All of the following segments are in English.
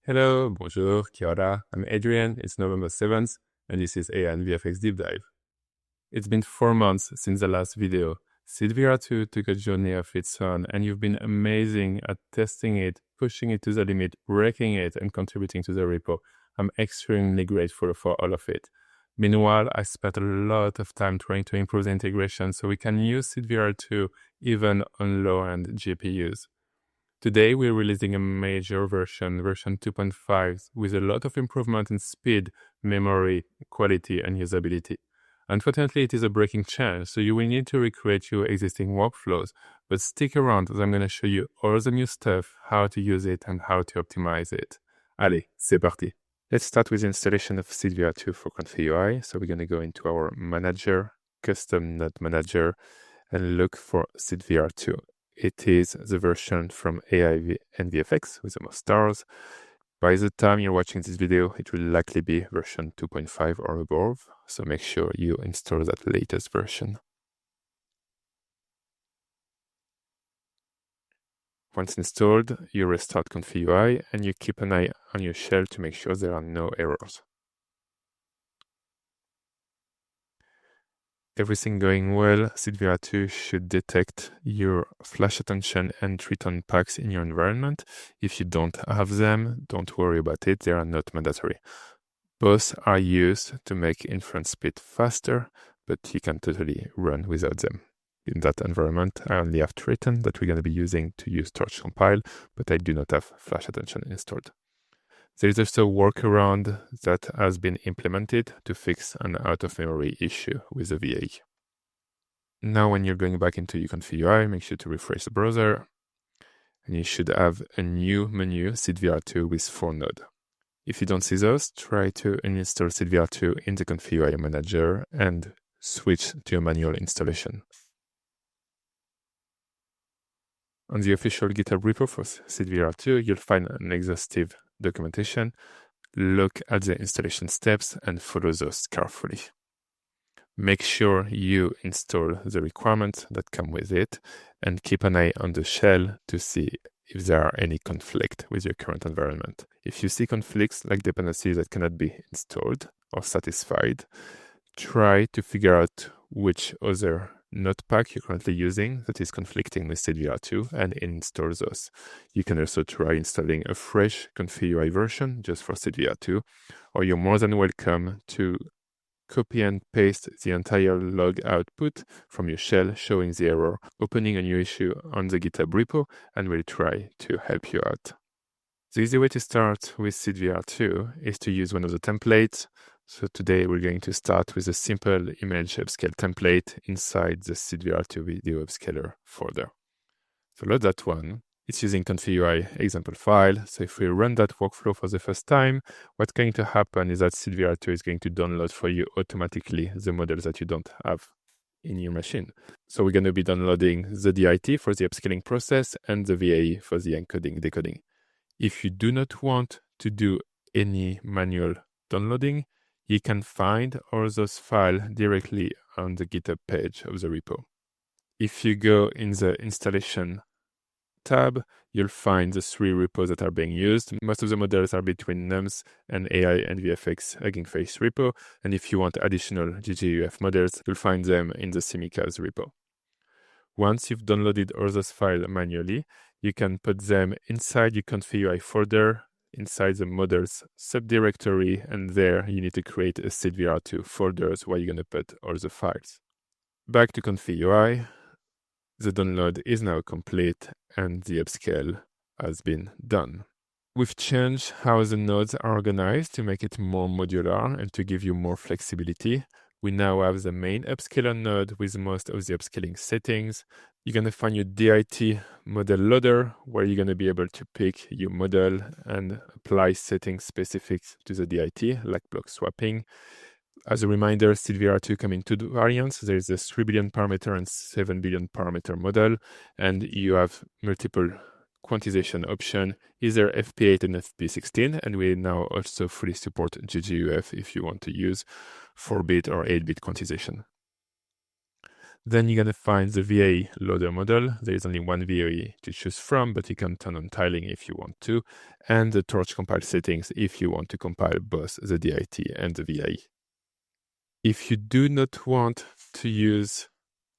Hello, bonjour, kia ora. I'm Adrian. It's November 7th, and this is AInVFX Deep Dive. It's been 4 months since the last video. SeedVR2 took a journey of its own, and you've been amazing at testing it, pushing it to the limit, breaking it, and contributing to the repo. I'm extremely grateful for all of it. Meanwhile, I spent a lot of time trying to improve the integration so we can use SeedVR2 even on low-end GPUs. Today, we're releasing a major version 2.5, with a lot of improvement in speed, memory, quality, and usability. Unfortunately, it is a breaking change, so you will need to recreate your existing workflows, but stick around as I'm going to show you all the new stuff, how to use it, and how to optimize it. Allez, c'est parti. Let's start with the installation of SeedVR2 for ComfyUI. So we're going to go into our Manager, Custom Node Manager, and look for SeedVR2. It is the version from AInVFX with the most stars. By the time you're watching this video, it will likely be version 2.5 or above, so make sure you install that latest version. Once installed, you restart ComfyUI and you keep an eye on your shell to make sure there are no errors. Everything going well, SeedVR2 should detect your flash attention and return packs in your environment. If you don't have them, don't worry about it, they are not mandatory. Both are used to make inference speed faster, but you can totally run without them. In that environment, I only have Triton that we're going to be using to use torch compile, but I do not have flash attention installed. There is also a workaround that has been implemented to fix an out-of-memory issue with the VA. Now when you're going back into your ComfyUI, make sure to refresh the browser, and you should have a new menu, SeedVR2 with 4 nodes. If you don't see those, try to uninstall SeedVR2 in the ComfyUI Manager and switch to a manual installation. On the official GitHub repo for SeedVR2, you'll find an exhaustive documentation. Look at the installation steps and follow those carefully. Make sure you install the requirements that come with it and keep an eye on the shell to see if there are any conflict with your current environment. If you see conflicts like dependencies that cannot be installed or satisfied, try to figure out which other node pack you're currently using that is conflicting with SeedVR2 and install those. You can also try installing a fresh ComfyUI version just for SeedVR2, or you're more than welcome to copy and paste the entire log output from your shell showing the error, opening a new issue on the GitHub repo, and we'll try to help you out. The easy way to start with SeedVR2 is to use one of the templates. So today we're going to start with a simple image upscale template inside the SeedVR2 video upscaler folder. So load that one. It's using ComfyUI example file. So if we run that workflow for the first time, what's going to happen is that SeedVR2 is going to download for you automatically the models that you don't have in your machine. So we're going to be downloading the DIT for the upscaling process and the VAE for the encoding decoding. If you do not want to do any manual downloading, you can find all those files directly on the GitHub page of the repo. If you go in the installation tab, you'll find the 3 repos that are being used. Most of the models are between NUMS and AInVFX Hugging Face repo. And if you want additional GGUF models, you'll find them in the Simicas repo. Once you've downloaded all those files manually, you can put them inside your ComfyUI folder, inside the models subdirectory, and there you need to create a SeedVR2 folders where you're going to put all the files. Back to ComfyUI, the download is now complete and the upscale has been done. We've changed how the nodes are organized to make it more modular and to give you more flexibility. We now have the main upscaler node with most of the upscaling settings. You're going to find your DIT model loader where you're going to be able to pick your model and apply settings specific to the DIT, like block swapping. As a reminder, SeedVR2 comes in 2 variants. There is a 3 billion parameter and 7 billion parameter model, and you have multiple quantization option, either FP8 and FP16, and we now also fully support GGUF if you want to use 4-bit or 8-bit quantization. Then you're going to find the VA loader model. There is only one VA to choose from, but you can turn on tiling if you want to, and the torch compile settings if you want to compile both the DIT and the VA. If you do not want to use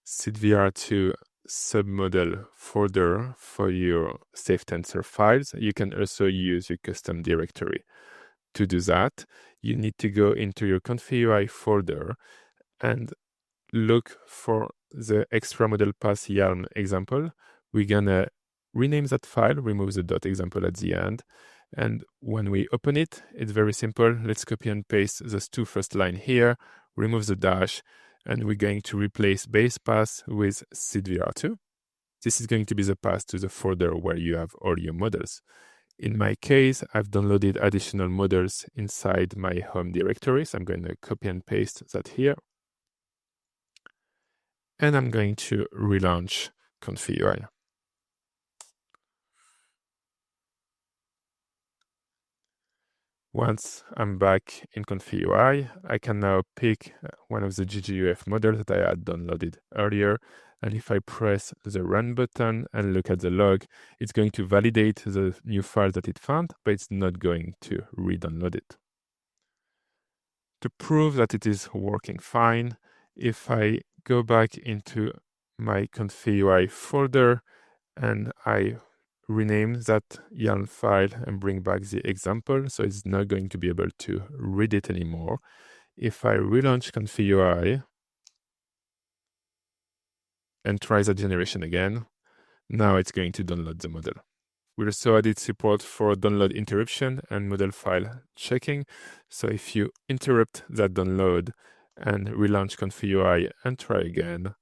SeedVR2 submodel folder for your safe tensor files, you can also use your custom directory. To do that, you need to go into your ComfyUI folder and look for the extra model path Yarn example. We're gonna rename that file, remove the .example at the end. And when we open it, it's very simple. Let's copy and paste those two first line here, remove the dash, and we're going to replace base path with SeedVR2. This is going to be the path to the folder where you have all your models. In my case, I've downloaded additional models inside my home directory, so I'm going to copy and paste that here. And I'm going to relaunch ComfyUI. Once I'm back in ComfyUI, I can now pick one of the GGUF models that I had downloaded earlier. And if I press the run button and look at the log, it's going to validate the new file that it found, but it's not going to re-download it. To prove that it is working fine, if I go back into my ComfyUI folder and I rename that YARN file and bring back the example, so it's not going to be able to read it anymore. If I relaunch ComfyUI and try the generation again, now it's going to download the model. We also added support for download interruption and model file checking. So if you interrupt that download and relaunch ComfyUI and try again,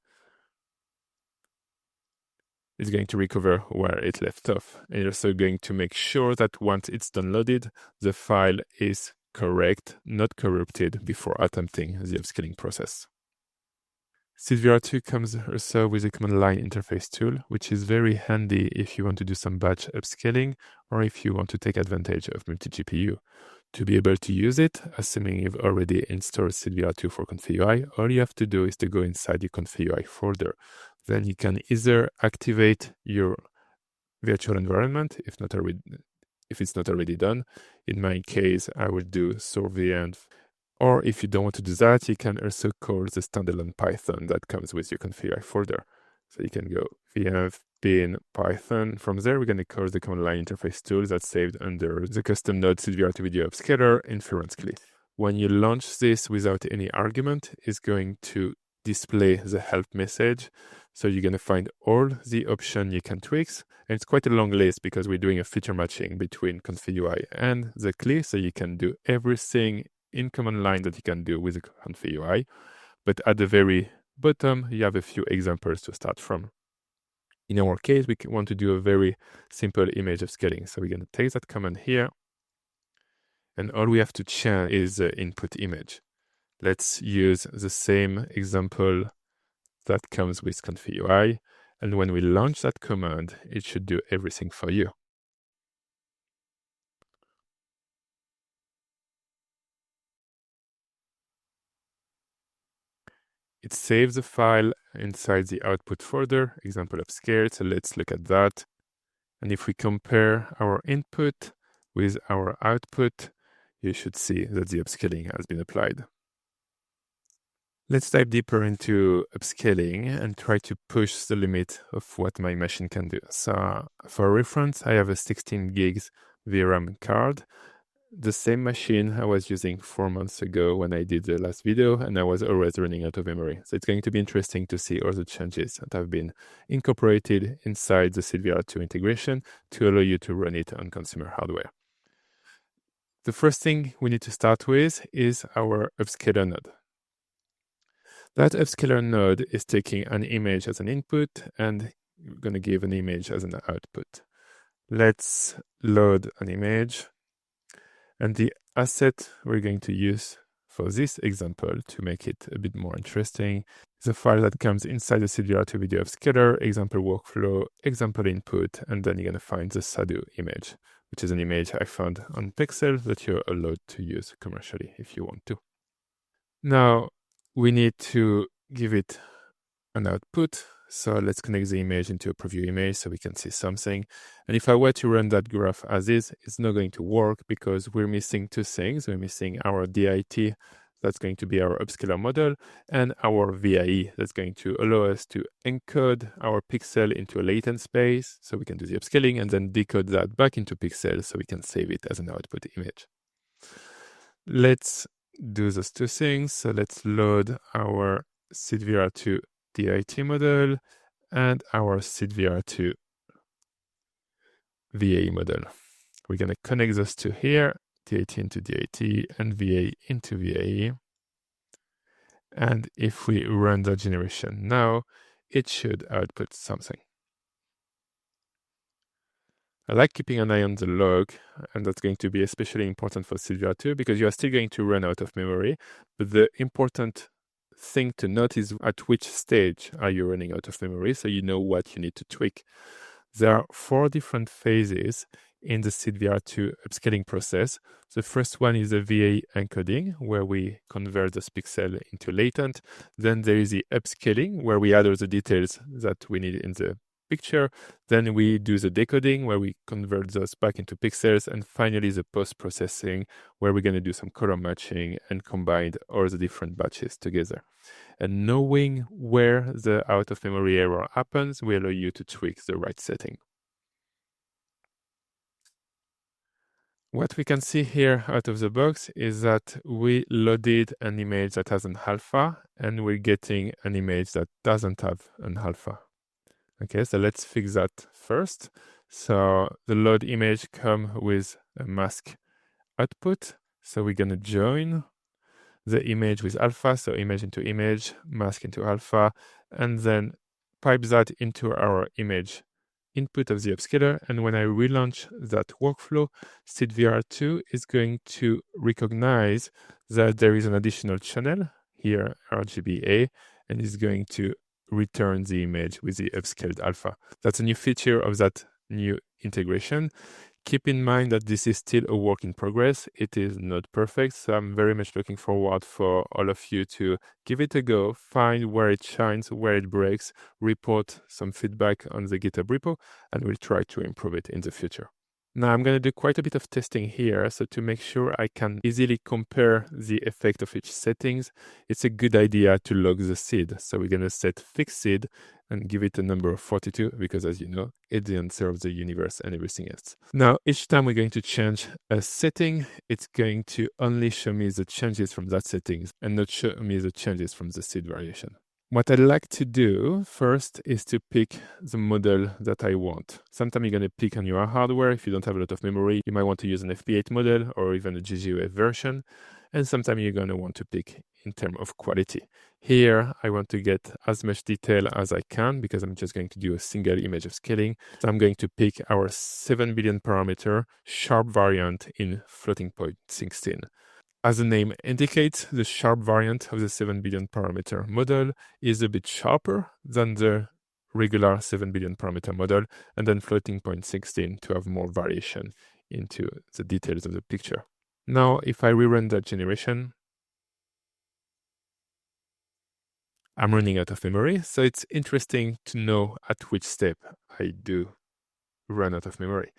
it's going to recover where it left off. And it's also going to make sure that once it's downloaded, the file is correct, not corrupted before attempting the upscaling process. SeedVR2 comes also with a command line interface tool, which is very handy if you want to do some batch upscaling or if you want to take advantage of multi-GPU. To be able to use it, assuming you've already installed SeedVR2 for ComfyUI, all you have to do is to go inside your ComfyUI folder. Then you can either activate your virtual environment if it's not already done. In my case, I will do source or if you don't want to do that, you can also call the standalone Python that comes with your ComfyUI folder. So you can go vf bin python. From there, we're going to call the command line interface tool that's saved under the custom node SeedVR2 video upscaler inference clip. When you launch this without any argument, it's going to display the help message. So you're going to find all the options you can tweak. And it's quite a long list because we're doing a feature matching between ComfyUI and the CLI. So you can do everything in command line that you can do with the ComfyUI. But at the very bottom, you have a few examples to start from. In our case, we want to do a very simple image upscaling. So we're going to take that command here. And all we have to change is the input image. Let's use the same example that comes with ComfyUI. And when we launch that command, it should do everything for you. It saves the file inside the output folder, example upscaled. So let's look at that. And if we compare our input with our output, you should see that the upscaling has been applied. Let's dive deeper into upscaling and try to push the limit of what my machine can do. So for reference, I have a 16 gigs VRAM card. The same machine I was using 4 months ago when I did the last video, and I was always running out of memory. So it's going to be interesting to see all the changes that have been incorporated inside the SeedVR2 integration to allow you to run it on consumer hardware. The first thing we need to start with is our upscaler node. That upscaler node is taking an image as an input and we're going to give an image as an output. Let's load an image. And the asset we're going to use for this example to make it a bit more interesting is a file that comes inside the SeedVR2 video upscaler, example workflow, example input, and then you're going to find the Sadu image, which is an image I found on Pixel that you're allowed to use commercially if you want to. Now, we need to give it an output. So let's connect the image into a preview image so we can see something. And if I were to run that graph as is, it's not going to work because we're missing two things. We're missing our DIT, that's going to be our upscaler model, and our VIE, that's going to allow us to encode our pixel into a latent space so we can do the upscaling and then decode that back into pixels so we can save it as an output image. Let's do those two things. So let's load our SeedVR2 DIT model and our SeedVR2 VAE model. We're going to connect those two here, DIT into DIT and VAE into VAE. And if we run the generation now, it should output something. I like keeping an eye on the log, and that's going to be especially important for SeedVR2 because you are still going to run out of memory. But the important thing to note is at which stage are you running out of memory, so you know what you need to tweak. There are 4 different phases in the SeedVR2 upscaling process. The first one is the VAE encoding, where we convert this pixel into latent. Then there is the upscaling, where we add all the details that we need in the picture. Then we do the decoding, where we convert those back into pixels. And finally, the post-processing, where we're going to do some color matching and combine all the different batches together. And knowing where the out-of-memory error happens will allow you to tweak the right setting. What we can see here out of the box is that we loaded an image that has an alpha, and we're getting an image that doesn't have an alpha. Okay, so let's fix that first. So the load image comes with a mask output. So we're going to join the image with alpha, so image into image, mask into alpha, and then pipe that into our image input of the upscaler. And when I relaunch that workflow, SeedVR2 is going to recognize that there is an additional channel here, RGBA, and is going to return the image with the upscaled alpha. That's a new feature of that new integration. Keep in mind that this is still a work in progress. It is not perfect, so I'm very much looking forward for all of you to give it a go, find where it shines, where it breaks, report some feedback on the GitHub repo, and we'll try to improve it in the future. Now I'm going to do quite a bit of testing here, so to make sure I can easily compare the effect of each settings, it's a good idea to log the seed. So we're going to set fixed seed and give it a number of 42, because as you know, it's the answer of the universe and everything else. Now, each time we're going to change a setting, it's going to only show me the changes from that settings and not show me the changes from the seed variation. What I like to do first is to pick the model that I want. Sometimes you're going to pick on your hardware. If you don't have a lot of memory, you might want to use an FP8 model or even a GGUF version. And sometimes you're going to want to pick in terms of quality. Here, I want to get as much detail as I can because I'm just going to do a single image of scaling. So I'm going to pick our 7 billion parameter sharp variant in floating point 16. As the name indicates, the sharp variant of the 7 billion parameter model is a bit sharper than the regular 7 billion parameter model, and then floating point 16 to have more variation into the details of the picture. Now, if I rerun that generation, I'm running out of memory, so it's interesting to know at which step I do run out of memory.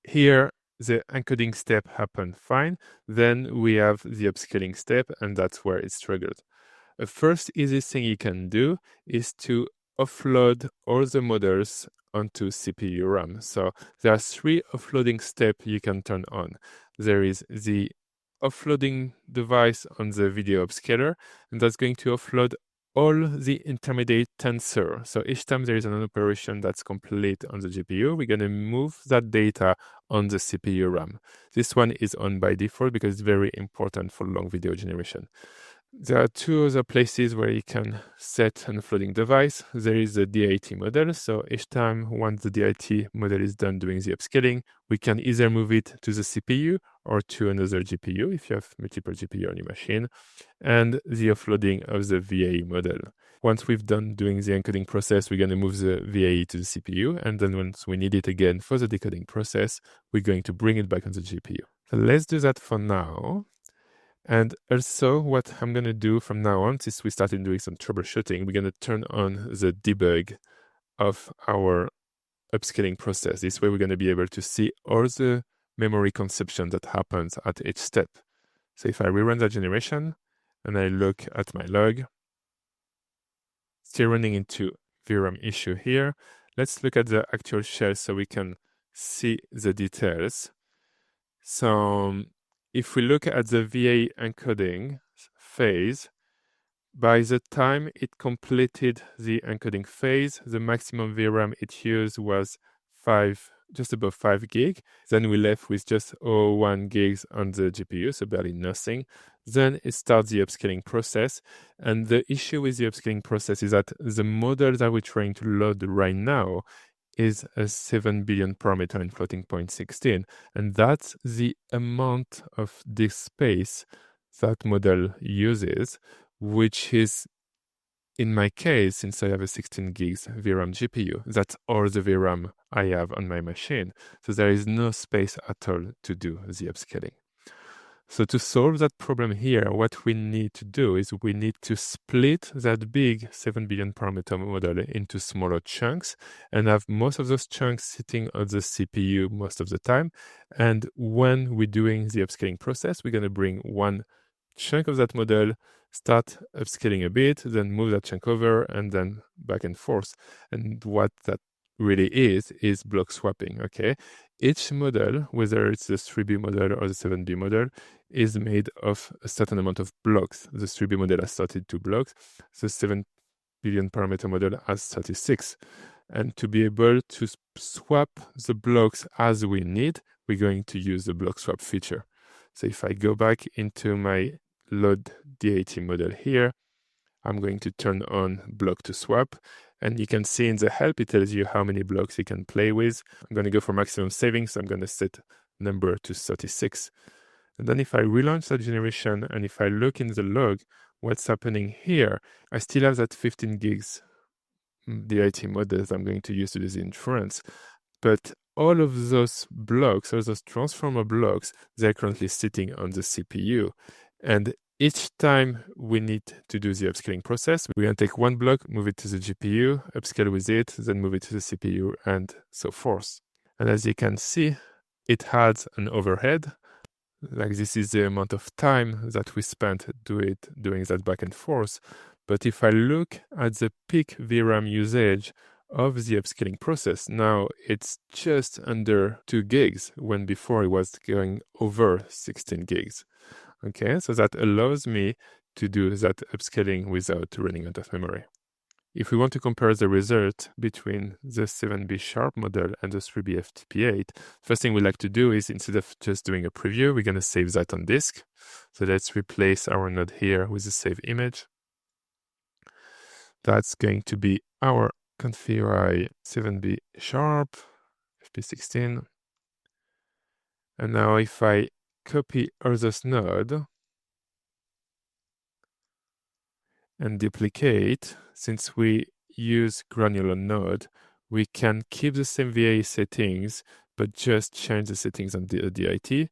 Here, the encoding step happened fine. Then we have the upscaling step, and that's where it struggled. The first easy thing you can do is to offload all the models onto CPU RAM. So there are 3 offloading steps you can turn on. There is the offloading device on the video upscaler, and that's going to offload all the intermediate tensor. So each time there is an operation that's complete on the GPU, we're going to move that data on the CPU RAM. This one is on by default because it's very important for long video generation. There are 2 other places where you can set an offloading device. There is the DIT model. So each time once the DIT model is done doing the upscaling, we can either move it to the CPU or to another GPU if you have multiple GPU on your machine, and the offloading of the VAE model. Once we've done doing the encoding process, we're going to move the VAE to the CPU, and then once we need it again for the decoding process, we're going to bring it back on the GPU. So let's do that for now. And also what I'm going to do from now on, since we started doing some troubleshooting, we're going to turn on the debug of our upscaling process. This way we're going to be able to see all the memory consumption that happens at each step. So if I rerun that generation and I look at my log, still running into VRAM issue here. Let's look at the actual shell so we can see the details. So if we look at the VA encoding phase, by the time it completed the encoding phase, the maximum VRAM it used was just above 5 gig. Then we left with just 0.1 gigs on the GPU, so barely nothing. Then it starts the upscaling process. And the issue with the upscaling process is that the model that we're trying to load right now is a 7 billion parameter in floating point 16. And that's the amount of disk space that model uses, which is, in my case, since I have a 16 gigs VRAM GPU, that's all the VRAM I have on my machine. So there is no space at all to do the upscaling. So to solve that problem here, what we need to do is we need to split that big 7 billion parameter model into smaller chunks and have most of those chunks sitting on the CPU most of the time. And when we're doing the upscaling process, we're going to bring one chunk of that model, start upscaling a bit, then move that chunk over, and then back and forth. And what that really is block swapping, okay? Each model, whether it's the 3B model or the 7B model, is made of a certain amount of blocks. The 3B model has 32 blocks. The 7 billion parameter model has 36. And to be able to swap the blocks as we need, we're going to use the block swap feature. So if I go back into my load DAT model here, I'm going to turn on block to swap. And you can see in the help, it tells you how many blocks you can play with. I'm going to go for maximum savings. So I'm going to set number to 36. And then if I relaunch that generation, and if I look in the log, what's happening here, I still have that 15 gigs DIT models I'm going to use to do the inference. But all of those blocks, all those transformer blocks, they're currently sitting on the CPU. And each time we need to do the upscaling process, we're going to take one block, move it to the GPU, upscale with it, then move it to the CPU, and so forth. And as you can see, it has an overhead. Like this is the amount of time that we spent doing that back and forth. But if I look at the peak VRAM usage of the upscaling process, now it's just under 2 gigs, when before it was going over 16 gigs. Okay, so that allows me to do that upscaling without running out of memory. If we want to compare the result between the 7B Sharp model and the 3B FTP8, first thing we like to do is, instead of just doing a preview, we're going to save that on disk. So let's replace our node here with a save image. That's going to be our ComfyUI 7B Sharp FP16. And now if I copy Others node and duplicate, since we use granular node, we can keep the same VA settings, but just change the settings on the DIT.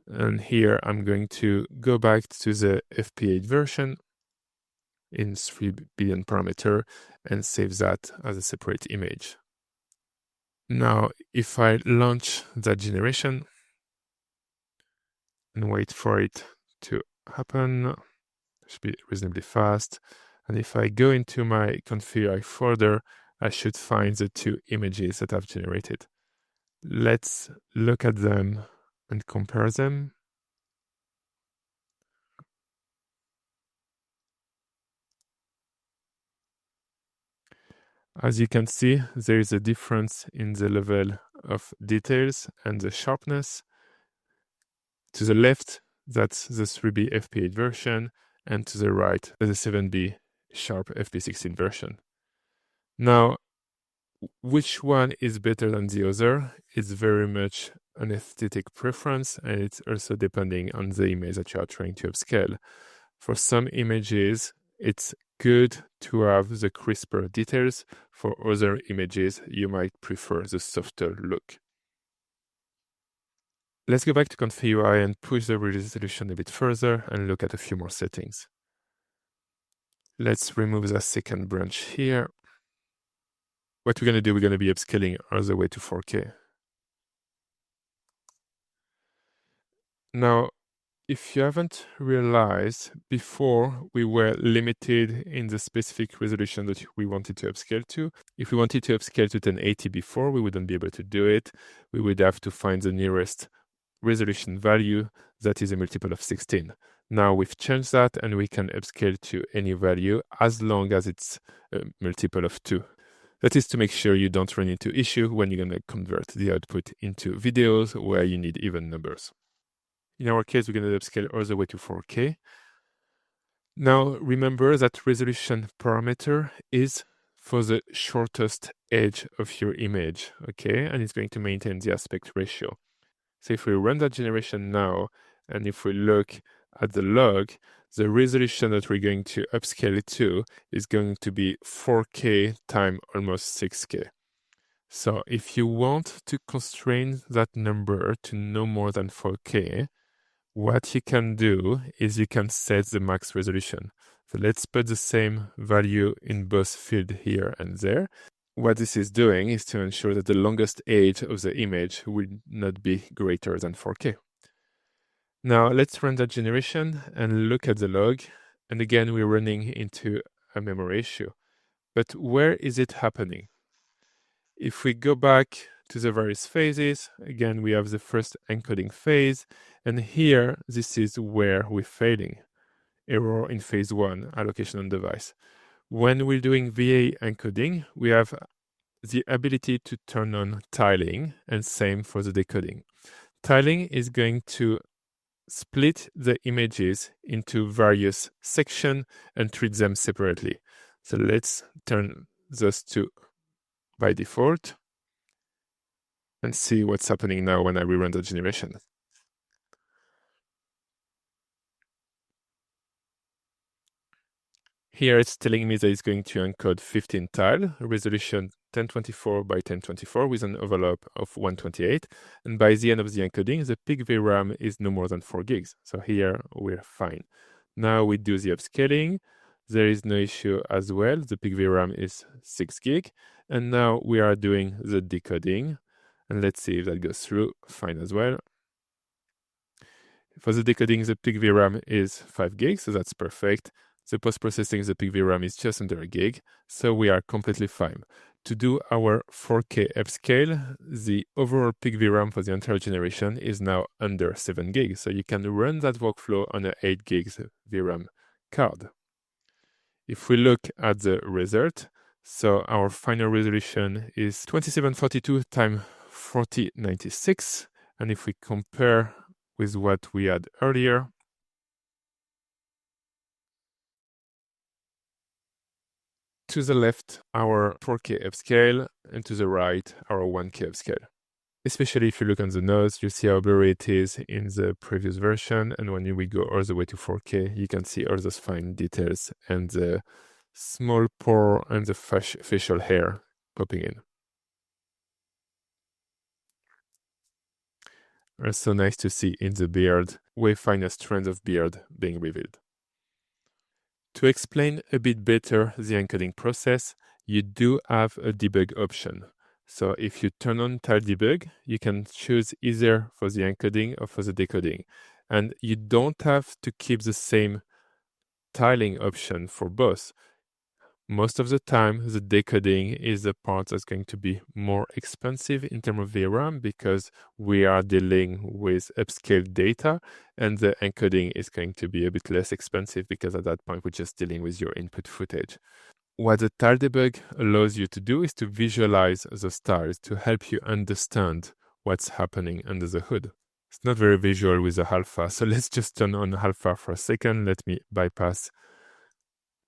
And here I'm going to go back to the FP8 version in 3 billion parameter and save that as a separate image. Now, if I launch that generation and wait for it to happen, it should be reasonably fast. And if I go into my ComfyUI folder, I should find the two images that I've generated. Let's look at them and compare them. As you can see, there is a difference in the level of details and the sharpness. To the left, that's the 3B FP8 version, and to the right, the 7B Sharp FP16 version. Now, which one is better than the other? It's very much an aesthetic preference, and it's also depending on the image that you are trying to upscale. For some images, it's good to have the crisper details. For other images, you might prefer the softer look. Let's go back to ComfyUI and push the resolution a bit further and look at a few more settings. Let's remove the second branch here. What we're going to do, we're going to be upscaling all the way to 4K. Now, if you haven't realized, before we were limited in the specific resolution that we wanted to upscale to. If we wanted to upscale to 1080 before, we wouldn't be able to do it. We would have to find the nearest resolution value that is a multiple of 16. Now we've changed that and we can upscale to any value as long as it's a multiple of 2. That is to make sure you don't run into issue when you're going to convert the output into videos where you need even numbers. In our case, we're going to upscale all the way to 4K. Now, remember that resolution parameter is for the shortest edge of your image, okay? And it's going to maintain the aspect ratio. So if we run that generation now, and if we look at the log, the resolution that we're going to upscale it to is going to be 4K times almost 6K. So if you want to constrain that number to no more than 4K, what you can do is you can set the max resolution. So let's put the same value in both field here and there. What this is doing is to ensure that the longest edge of the image will not be greater than 4K. Now let's run that generation and look at the log. And again, we're running into a memory issue. But where is it happening? If we go back to the various phases, again, we have the first encoding phase. And here, this is where we're failing. Error in phase 1, allocation on device. When we're doing VA encoding, we have the ability to turn on tiling, and same for the decoding. Tiling is going to split the images into various sections and treat them separately. So let's turn those to by default and see what's happening now when I rerun the generation. Here it's telling me that it's going to encode 15 tile, resolution 1024 by 1024 with an overlap of 128. And by the end of the encoding, the peak VRAM is no more than 4 gigs. So here we're fine. Now we do the upscaling. There is no issue as well. The peak VRAM is 6 gig. And now we are doing the decoding. And let's see if that goes through. Fine as well. For the decoding, the peak VRAM is 5 gigs, so that's perfect. The post-processing, the peak VRAM is just under a gig, so we are completely fine. To do our 4K upscale, the overall peak VRAM for the entire generation is now under 7 gigs, so you can run that workflow on an 8 gigs VRAM card. If we look at the result, so our final resolution is 2742 x 4096, and if we compare with what we had earlier, to the left, our 4K upscale, and to the right, our 1K upscale. Especially if you look on the nose, you see how blurry it is in the previous version, and when we go all the way to 4K, you can see all those fine details and the small pore and the facial hair popping in. Also nice to see in the beard, way finer strands of beard being revealed. To explain a bit better the encoding process, you do have a debug option. So if you turn on tile debug, you can choose either for the encoding or for the decoding. And you don't have to keep the same tiling option for both. Most of the time, the decoding is the part that's going to be more expensive in terms of VRAM because we are dealing with upscaled data, and the encoding is going to be a bit less expensive because at that point, we're just dealing with your input footage. What the tile debug allows you to do is to visualize those tiles to help you understand what's happening under the hood. It's not very visual with the alpha, so let's just turn on alpha for a second. Let me bypass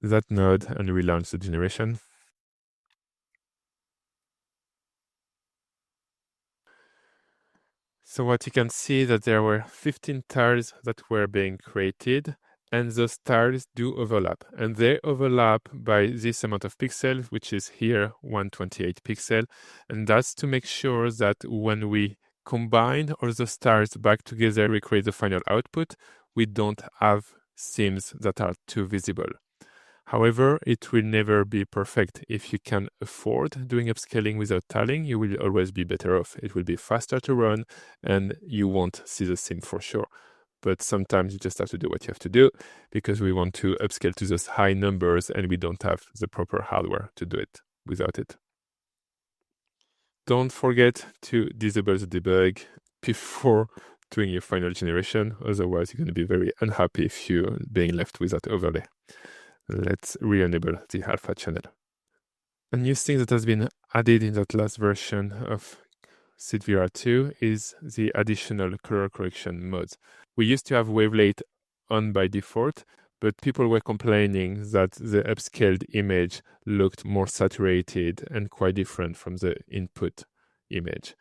that node and relaunch the generation. So what you can see that there were 15 tiles that were being created, and those tiles do overlap, and they overlap by this amount of pixels, which is here 128 pixels, and that's to make sure that when we combine all the stars back together, recreate the final output, we don't have seams that are too visible. However, it will never be perfect. If you can afford doing upscaling without tiling, you will always be better off. It will be faster to run and you won't see the seam for sure. But sometimes you just have to do what you have to do because we want to upscale to those high numbers and we don't have the proper hardware to do it without it. Don't forget to disable the debug before doing your final generation. Otherwise, you're going to be very unhappy if you're being left with that overlay. Let's re-enable the alpha channel. A new thing that has been added in that last version of SeedVR2 is the additional color correction modes. We used to have wavelength on by default, but people were complaining that the upscaled image looked more saturated and quite different from the input image.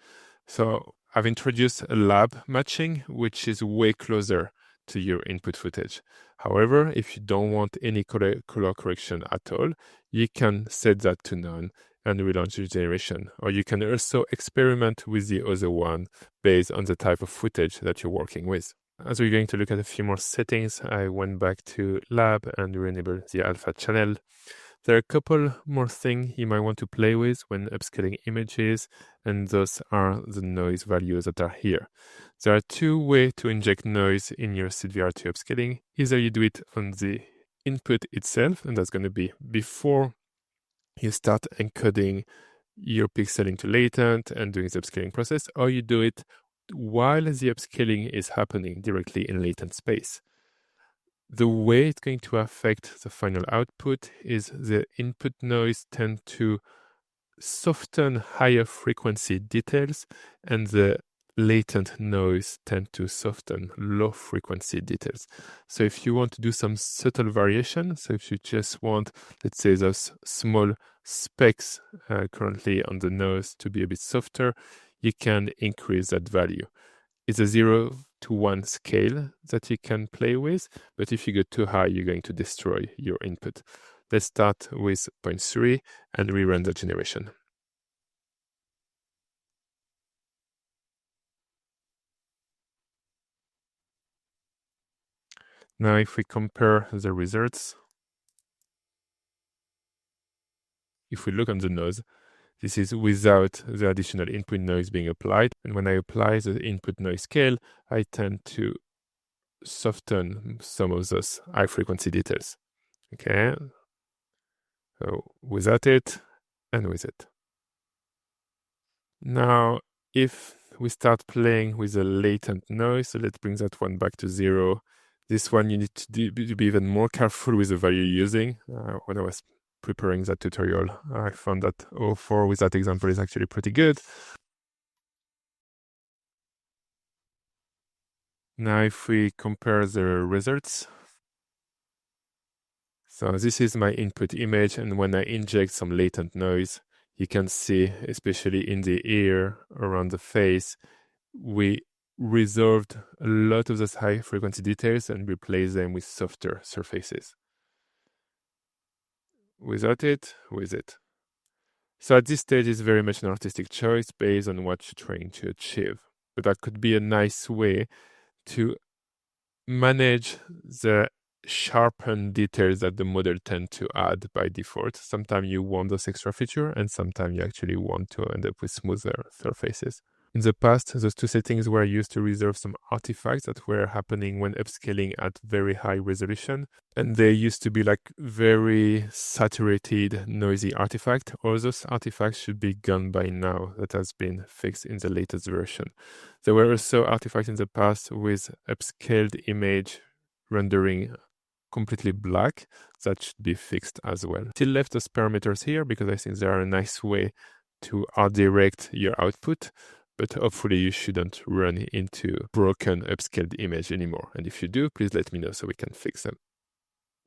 So I've introduced a lab matching, which is way closer to your input footage. However, if you don't want any color correction at all, you can set that to none and relaunch your generation. Or you can also experiment with the other one based on the type of footage that you're working with. As we're going to look at a few more settings, I went back to lab and re-enable the alpha channel. There are a couple more things you might want to play with when upscaling images, and those are the noise values that are here. There are two ways to inject noise in your SeedVR2 upscaling. Either you do it on the input itself, and that's going to be before you start encoding your pixel into latent and doing the upscaling process, or you do it while the upscaling is happening directly in latent space. The way it's going to affect the final output is the input noise tend to soften higher frequency details and the latent noise tend to soften low frequency details. So if you want to do some subtle variation, so if you just want, let's say, those small specks currently on the nose to be a bit softer, you can increase that value. It's a 0 to 1 scale that you can play with, but if you go too high, you're going to destroy your input. Let's start with 0.3 and rerun the generation. Now, if we compare the results, if we look on the nose, this is without the additional input noise being applied. And when I apply the input noise scale, I tend to soften some of those high frequency details. Okay. So without it and with it. Now, if we start playing with a latent noise, so let's bring that one back to 0. This one you need to be even more careful with the value you're using. When I was preparing that tutorial, I found that 0.4 with that example is actually pretty good. Now, if we compare the results, so this is my input image, and when I inject some latent noise, you can see, especially in the ear, around the face, we resolved a lot of those high frequency details and replaced them with softer surfaces. Without it, with it. So at this stage, it's very much an artistic choice based on what you're trying to achieve. But that could be a nice way to manage the sharpened details that the model tend to add by default. Sometimes you want those extra features, and sometimes you actually want to end up with smoother surfaces. In the past, those two settings were used to resolve some artifacts that were happening when upscaling at very high resolution. And they used to be like very saturated, noisy artifact. All those artifacts should be gone by now. That has been fixed in the latest version. There were also artifacts in the past with upscaled image rendering completely black. That should be fixed as well. Still left those parameters here because I think they are a nice way to art direct your output. But hopefully you shouldn't run into broken upscaled image anymore. And if you do, please let me know so we can fix them.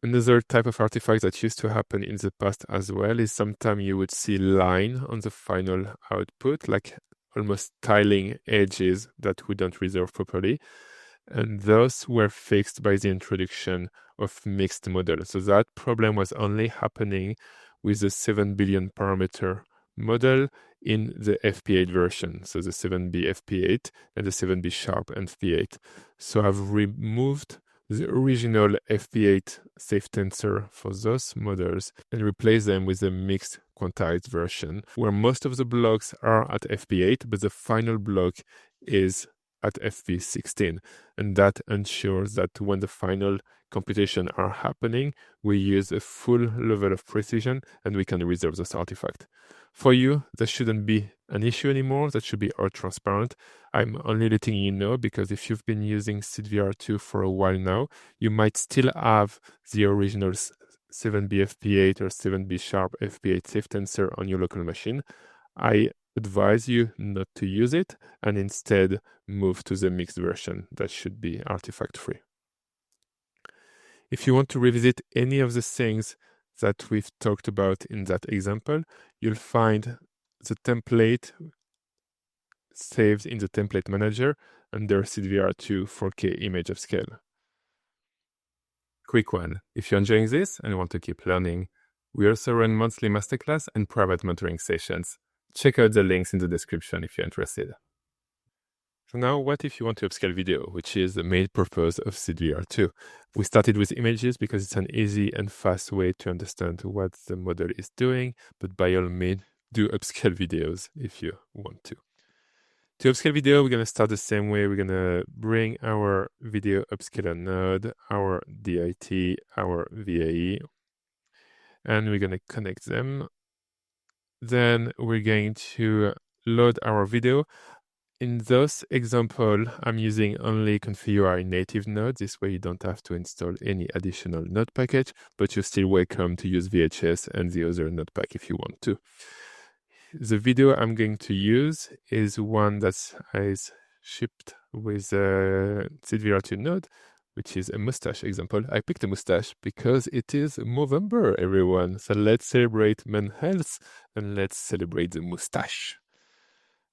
Another type of artifact that used to happen in the past as well is sometimes you would see line on the final output, like almost tiling edges that we don't resolve properly. And those were fixed by the introduction of mixed model. So that problem was only happening with the 7 billion parameter model in the FP8 version, so the 7B FP8 and the 7B Sharp FP8. So I've removed the original FP8 safe tensor for those models and replace them with a mixed quantized version where most of the blocks are at FP8, but the final block is at FP16. And that ensures that when the final computation are happening, we use a full level of precision and we can resolve this artifact. For you, that shouldn't be an issue anymore. That should be all transparent. I'm only letting you know because if you've been using SeedVR2 for a while now, you might still have the original 7B FP8 or 7B Sharp FP8 safe tensor on your local machine. I advise you not to use it and instead move to the mixed version that should be artifact free. If you want to revisit any of the things that we've talked about in that example, you'll find the template saved in the template manager under SeedVR2 4K image upscale. Quick one, if you're enjoying this and want to keep learning, we also run monthly masterclass and private mentoring sessions. Check out the links in the description if you're interested. So now, what if you want to upscale video, which is the main purpose of SeedVR2? We started with images because it's an easy and fast way to understand what the model is doing, but by all means, do upscale videos if you want to. To upscale video, we're going to start the same way. We're going to bring our video upscaler node, our DIT, our VAE, and we're going to connect them. Then we're going to load our video. In this example, I'm using only ComfyUI native node. This way you don't have to install any additional node package, but you're still welcome to use VHS and the other node pack if you want to. The video I'm going to use is one that is shipped with a SeedVR2 node, which is a mustache example. I picked a mustache because it is Movember, everyone. So let's celebrate men's health and let's celebrate the mustache.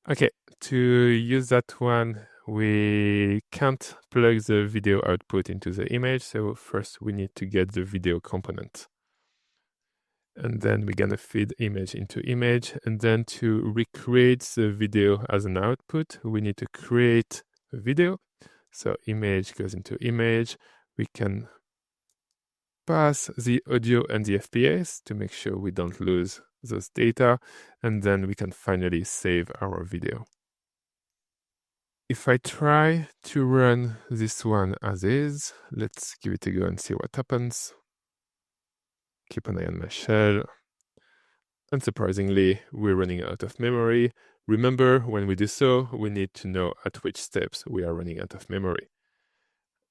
Okay, to use that one, we can't plug the video output into the image. So first we need to get the video component. And then we're going to feed image into image. And then to recreate the video as an output, we need to create a video. So image goes into image. We can pass the audio and the FPS to make sure we don't lose those data. And then we can finally save our video. If I try to run this one as is, let's give it a go and see what happens. Keep an eye on my shell. Unsurprisingly, we're running out of memory. Remember, when we do so, we need to know at which steps we are running out of memory.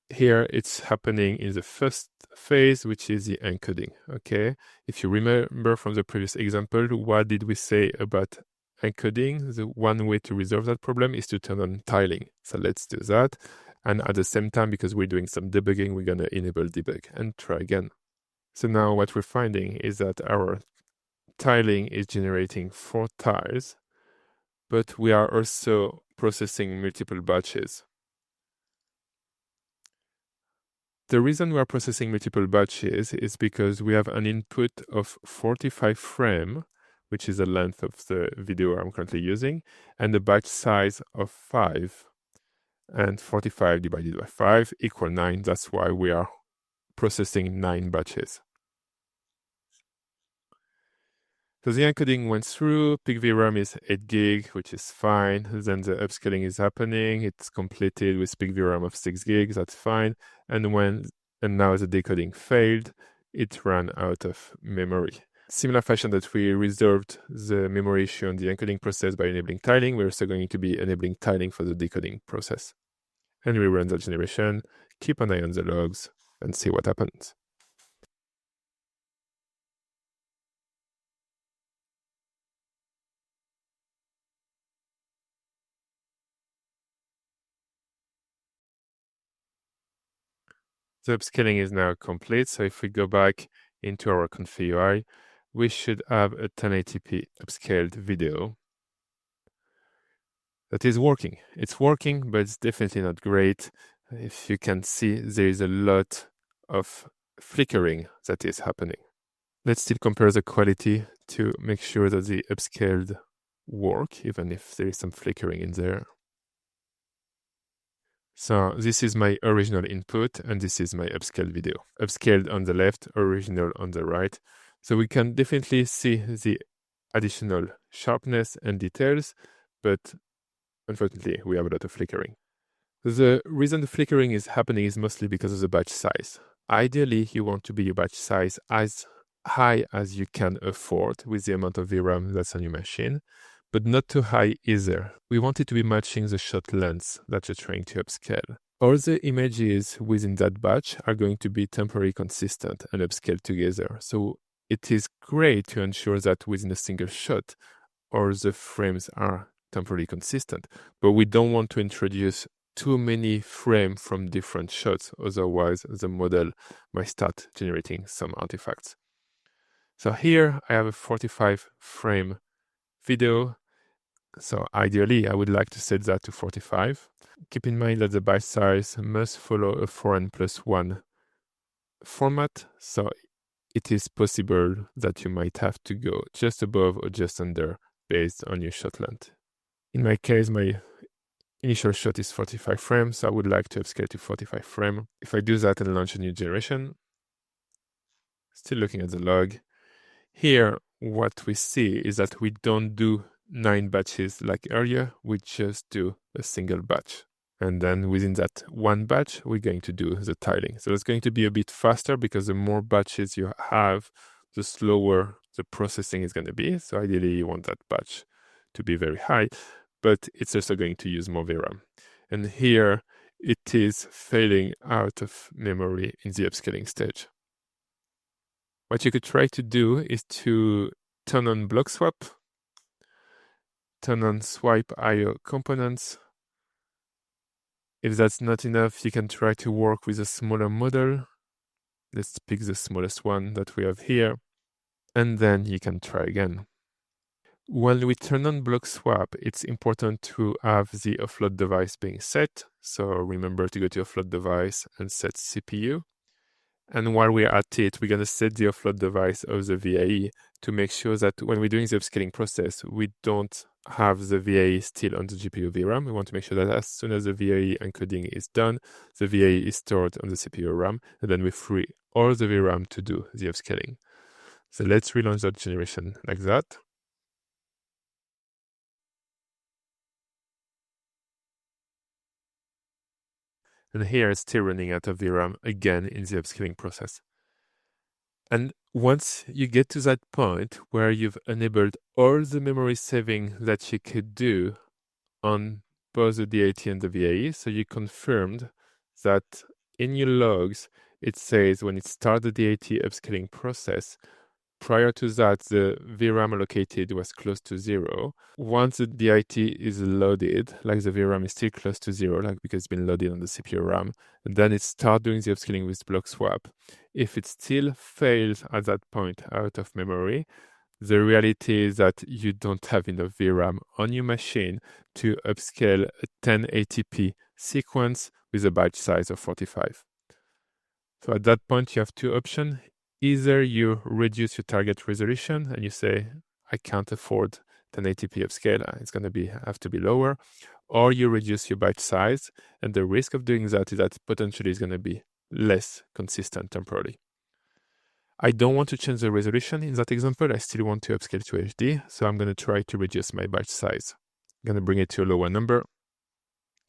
Here, it's happening in the first phase, which is the encoding, okay? If you remember from the previous example, what did we say about encoding? The one way to resolve that problem is to turn on tiling. So let's do that. And at the same time, because we're doing some debugging, we're going to enable debug and try again. So now what we're finding is that our tiling is generating 4 tiles, but we are also processing multiple batches. The reason we are processing multiple batches is because we have an input of 45 frames, which is the length of the video I'm currently using, and a batch size of 5. And 45 divided by 5 equals 9. That's why we are processing 9 batches. So the encoding went through, peak VRAM is 8 gig, which is fine. Then the upscaling is happening. It's completed with peak VRAM of 6 gigs, that's fine. And now the decoding failed, it ran out of memory. Similar fashion that we resolved the memory issue on the encoding process by enabling tiling, we're also going to be enabling tiling for the decoding process. And we run that generation, keep an eye on the logs, and see what happens. The upscaling is now complete. So if we go back into our ComfyUI, we should have a 1080p upscaled video that is working. It's working, but it's definitely not great. If you can see, there is a lot of flickering that is happening. Let's still compare the quality to make sure that the upscaled work, even if there is some flickering in there. So this is my original input, and this is my upscaled video. Upscaled on the left, original on the right. So we can definitely see the additional sharpness and details, but unfortunately, we have a lot of flickering. The reason the flickering is happening is mostly because of the batch size. Ideally, you want to be your batch size as high as you can afford with the amount of VRAM that's on your machine, but not too high either. We want it to be matching the shot length that you're trying to upscale. All the images within that batch are going to be temporally consistent and upscaled together. So it is great to ensure that within a single shot, all the frames are temporally consistent, but we don't want to introduce too many frames from different shots, otherwise the model might start generating some artifacts. So here I have a 45 frame video. So ideally, I would like to set that to 45. Keep in mind that the batch size must follow a 4n+1 format. So it is possible that you might have to go just above or just under based on your shot length. In my case, my initial shot is 45 frames, so I would like to upscale to 45 frames. If I do that and launch a new generation, still looking at the log, here what we see is that we don't do 9 batches like earlier, we just do a single batch. And then within that one batch, we're going to do the tiling. So it's going to be a bit faster because the more batches you have, the slower the processing is going to be. So ideally, you want that batch to be very high, but it's also going to use more VRAM. And here it is failing out of memory in the upscaling stage. What you could try to do is to turn on block swap, turn on swipe IO components. If that's not enough, you can try to work with a smaller model. Let's pick the smallest one that we have here, and then you can try again. When we turn on block swap, it's important to have the offload device being set. So remember to go to offload device and set CPU. And while we're at it, we're going to set the offload device of the VAE to make sure that when we're doing the upscaling process, we don't have the VAE still on the GPU VRAM. We want to make sure that as soon as the VAE encoding is done, the VAE is stored on the CPU RAM, and then we free all the VRAM to do the upscaling. So let's relaunch that generation like that. And here it's still running out of VRAM again in the upscaling process. And once you get to that point where you've enabled all the memory saving that you could do on both the DAT and the VAE, so you confirmed that in your logs, it says when it starts the DAT upscaling process, prior to that, the VRAM allocated was close to 0. Once the DIT is loaded, like the VRAM is still close to 0, like because it's been loaded on the CPU RAM, and then it starts doing the upscaling with block swap. If it still fails at that point out of memory, the reality is that you don't have enough VRAM on your machine to upscale a 1080p sequence with a batch size of 45. So at that point, you have two options. Either you reduce your target resolution and you say, I can't afford 1080p upscale, it's going to have to be lower, or you reduce your batch size, and the risk of doing that is that potentially it's going to be less consistent temporarily. I don't want to change the resolution in that example. I still want to upscale to HD, so I'm going to try to reduce my batch size. I'm going to bring it to a lower number.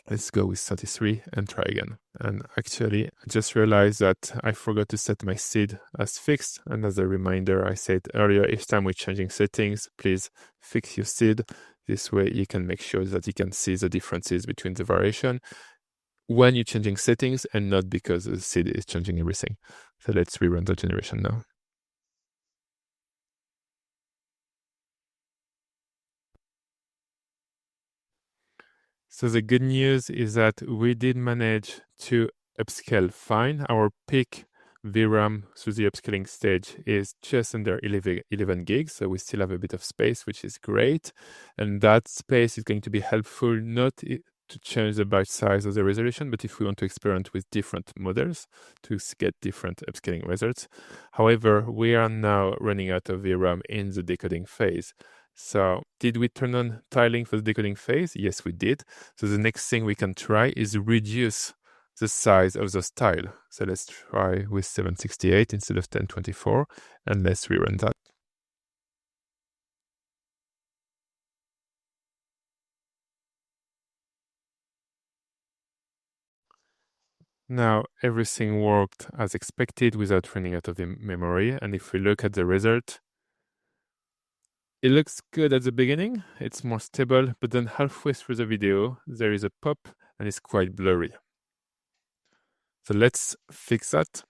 Let's go with 33 and try again. And actually, I just realized that I forgot to set my seed as fixed. And as a reminder, I said earlier, each time we're changing settings, please fix your seed. This way you can make sure that you can see the differences between the variation when you're changing settings and not because the seed is changing everything. So let's rerun the generation now. So the good news is that we did manage to upscale fine. Our peak VRAM through the upscaling stage is just under 11 gigs. So we still have a bit of space, which is great. And that space is going to be helpful not to change the batch size of the resolution, but if we want to experiment with different models to get different upscaling results. However, we are now running out of VRAM in the decoding phase. So did we turn on tiling for the decoding phase? Yes, we did. So the next thing we can try is reduce the size of those tile. So let's try with 768 instead of 1024, and let's rerun that. Now everything worked as expected without running out of the memory. And if we look at the result, it looks good at the beginning. It's more stable, but then halfway through the video, there is a pop and it's quite blurry. So let's fix that.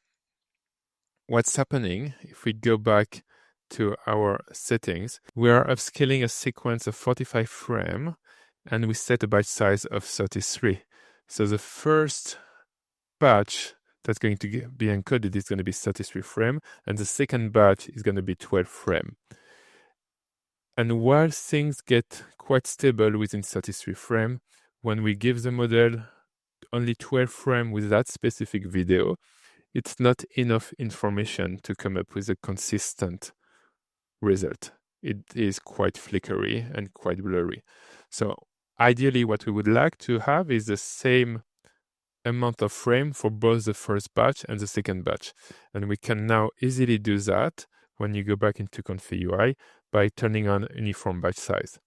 What's happening, if we go back to our settings, we are upscaling a sequence of 45 frames and we set a batch size of 33. So the first batch that's going to be encoded is going to be 33 frames, and the second batch is going to be 12 frames. And while things get quite stable within 33 frames, when we give the model only 12 frames with that specific video, it's not enough information to come up with a consistent result. It is quite flickery and quite blurry. So ideally, what we would like to have is the same amount of frame for both the first batch and the second batch. And we can now easily do that when you go back into ComfyUI by turning on uniform batch size.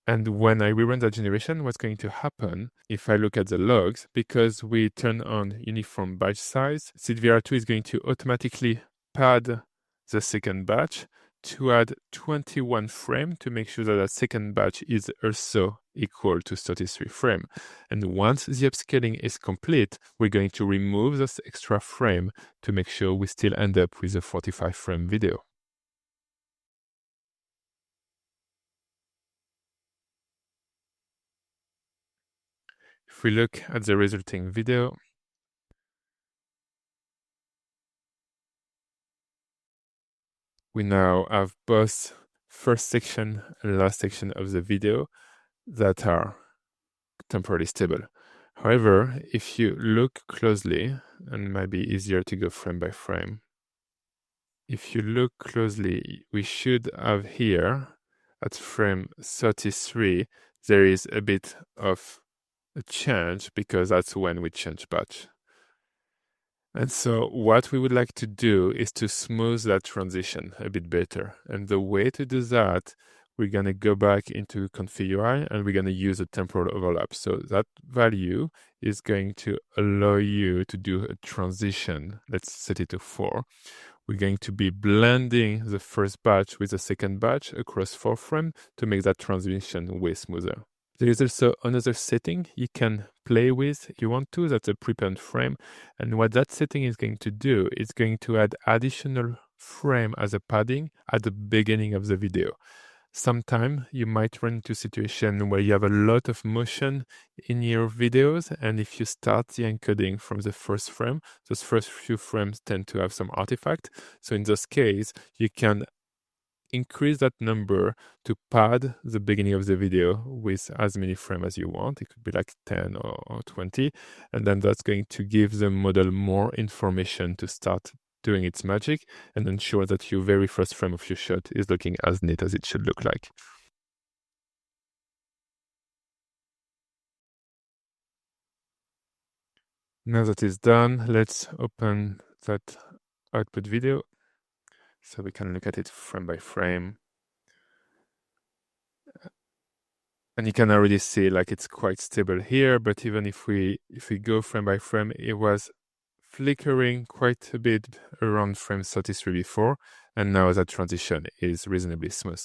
And when I rerun that generation, what's going to happen, if I look at the logs, because we turn on uniform batch size, SeedVR2 is going to automatically pad the second batch to add 21 frames to make sure that that second batch is also equal to 33 frames. And once the upscaling is complete, we're going to remove those extra frames to make sure we still end up with a 45 frame video. If we look at the resulting video, we now have both first section and last section of the video that are temporarily stable. However, if you look closely, and it might be easier to go frame by frame, if you look closely, we should have here at frame 33, there is a bit of a change because that's when we change batch. And so what we would like to do is to smooth that transition a bit better. And the way to do that, we're going to go back into ComfyUI and we're going to use a temporal overlap. So that value is going to allow you to do a transition. Let's set it to 4. We're going to be blending the first batch with the second batch across 4 frames to make that transition way smoother. There is also another setting you can play with if you want to. That's a prepend frame. And what that setting is going to do is going to add additional frame as a padding at the beginning of the video. Sometimes you might run into a situation where you have a lot of motion in your videos, and if you start the encoding from the first frame, those first few frames tend to have some artifact. So in this case, you can increase that number to pad the beginning of the video with as many frames as you want. It could be like 10 or 20. And then that's going to give the model more information to start doing its magic and ensure that your very first frame of your shot is looking as neat as it should look like. Now that it's done, let's open that output video so we can look at it frame by frame. And you can already see like it's quite stable here, but even if we go frame by frame, it was flickering quite a bit around frame 33 before, and now that transition is reasonably smooth.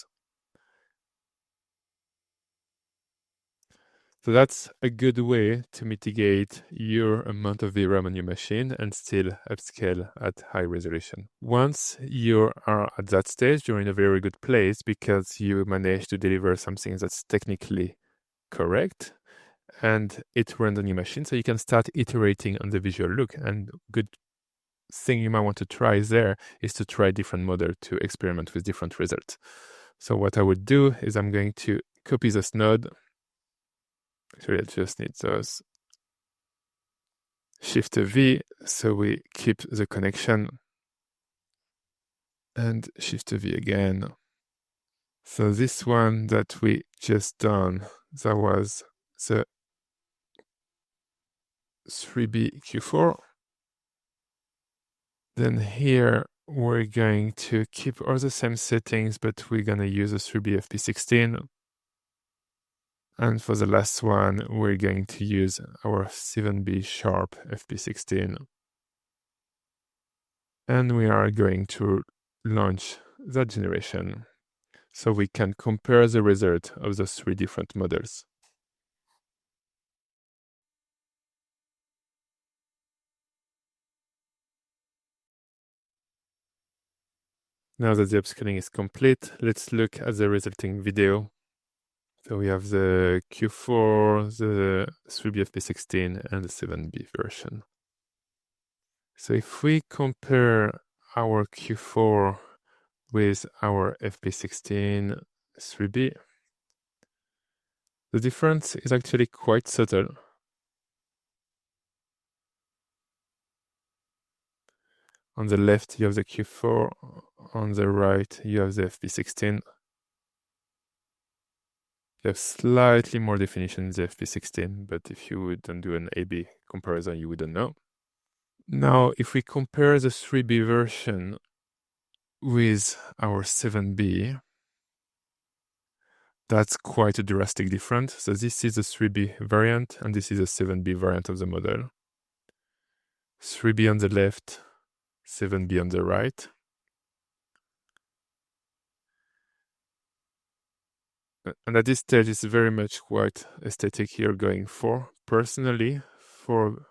So that's a good way to mitigate your amount of VRAM on your machine and still upscale at high resolution. Once you are at that stage, you're in a very good place because you managed to deliver something that's technically correct and it runs on your machine, so you can start iterating on the visual look. And good thing you might want to try there is to try different models to experiment with different results. So what I would do is I'm going to copy this node, Actually, I just need those. Shift V, so we keep the connection. And Shift V again. So this one that we just done, that was the 3B Q4. Then here we're going to keep all the same settings, but we're going to use a 3B FP16. And for the last one, we're going to use our 7B sharp FP16. And we are going to launch that generation so we can compare the result of the 3 different models. Now that the upscaling is complete, let's look at the resulting video. So we have the Q4, the 3B FP16, and the 7B version. So if we compare our Q4 with our FP16 3B, the difference is actually quite subtle. On the left, you have the Q4. On the right, you have the FP16. You have slightly more definition in the FP16, but if you wouldn't do an A-B comparison, you wouldn't know. Now, if we compare the 3B version with our 7B, that's quite a drastic difference. So this is the 3B variant, and this is the 7B variant of the model. 3B on the left, 7B on the right. And at this stage, it's very much what aesthetic you're going for. Personally, for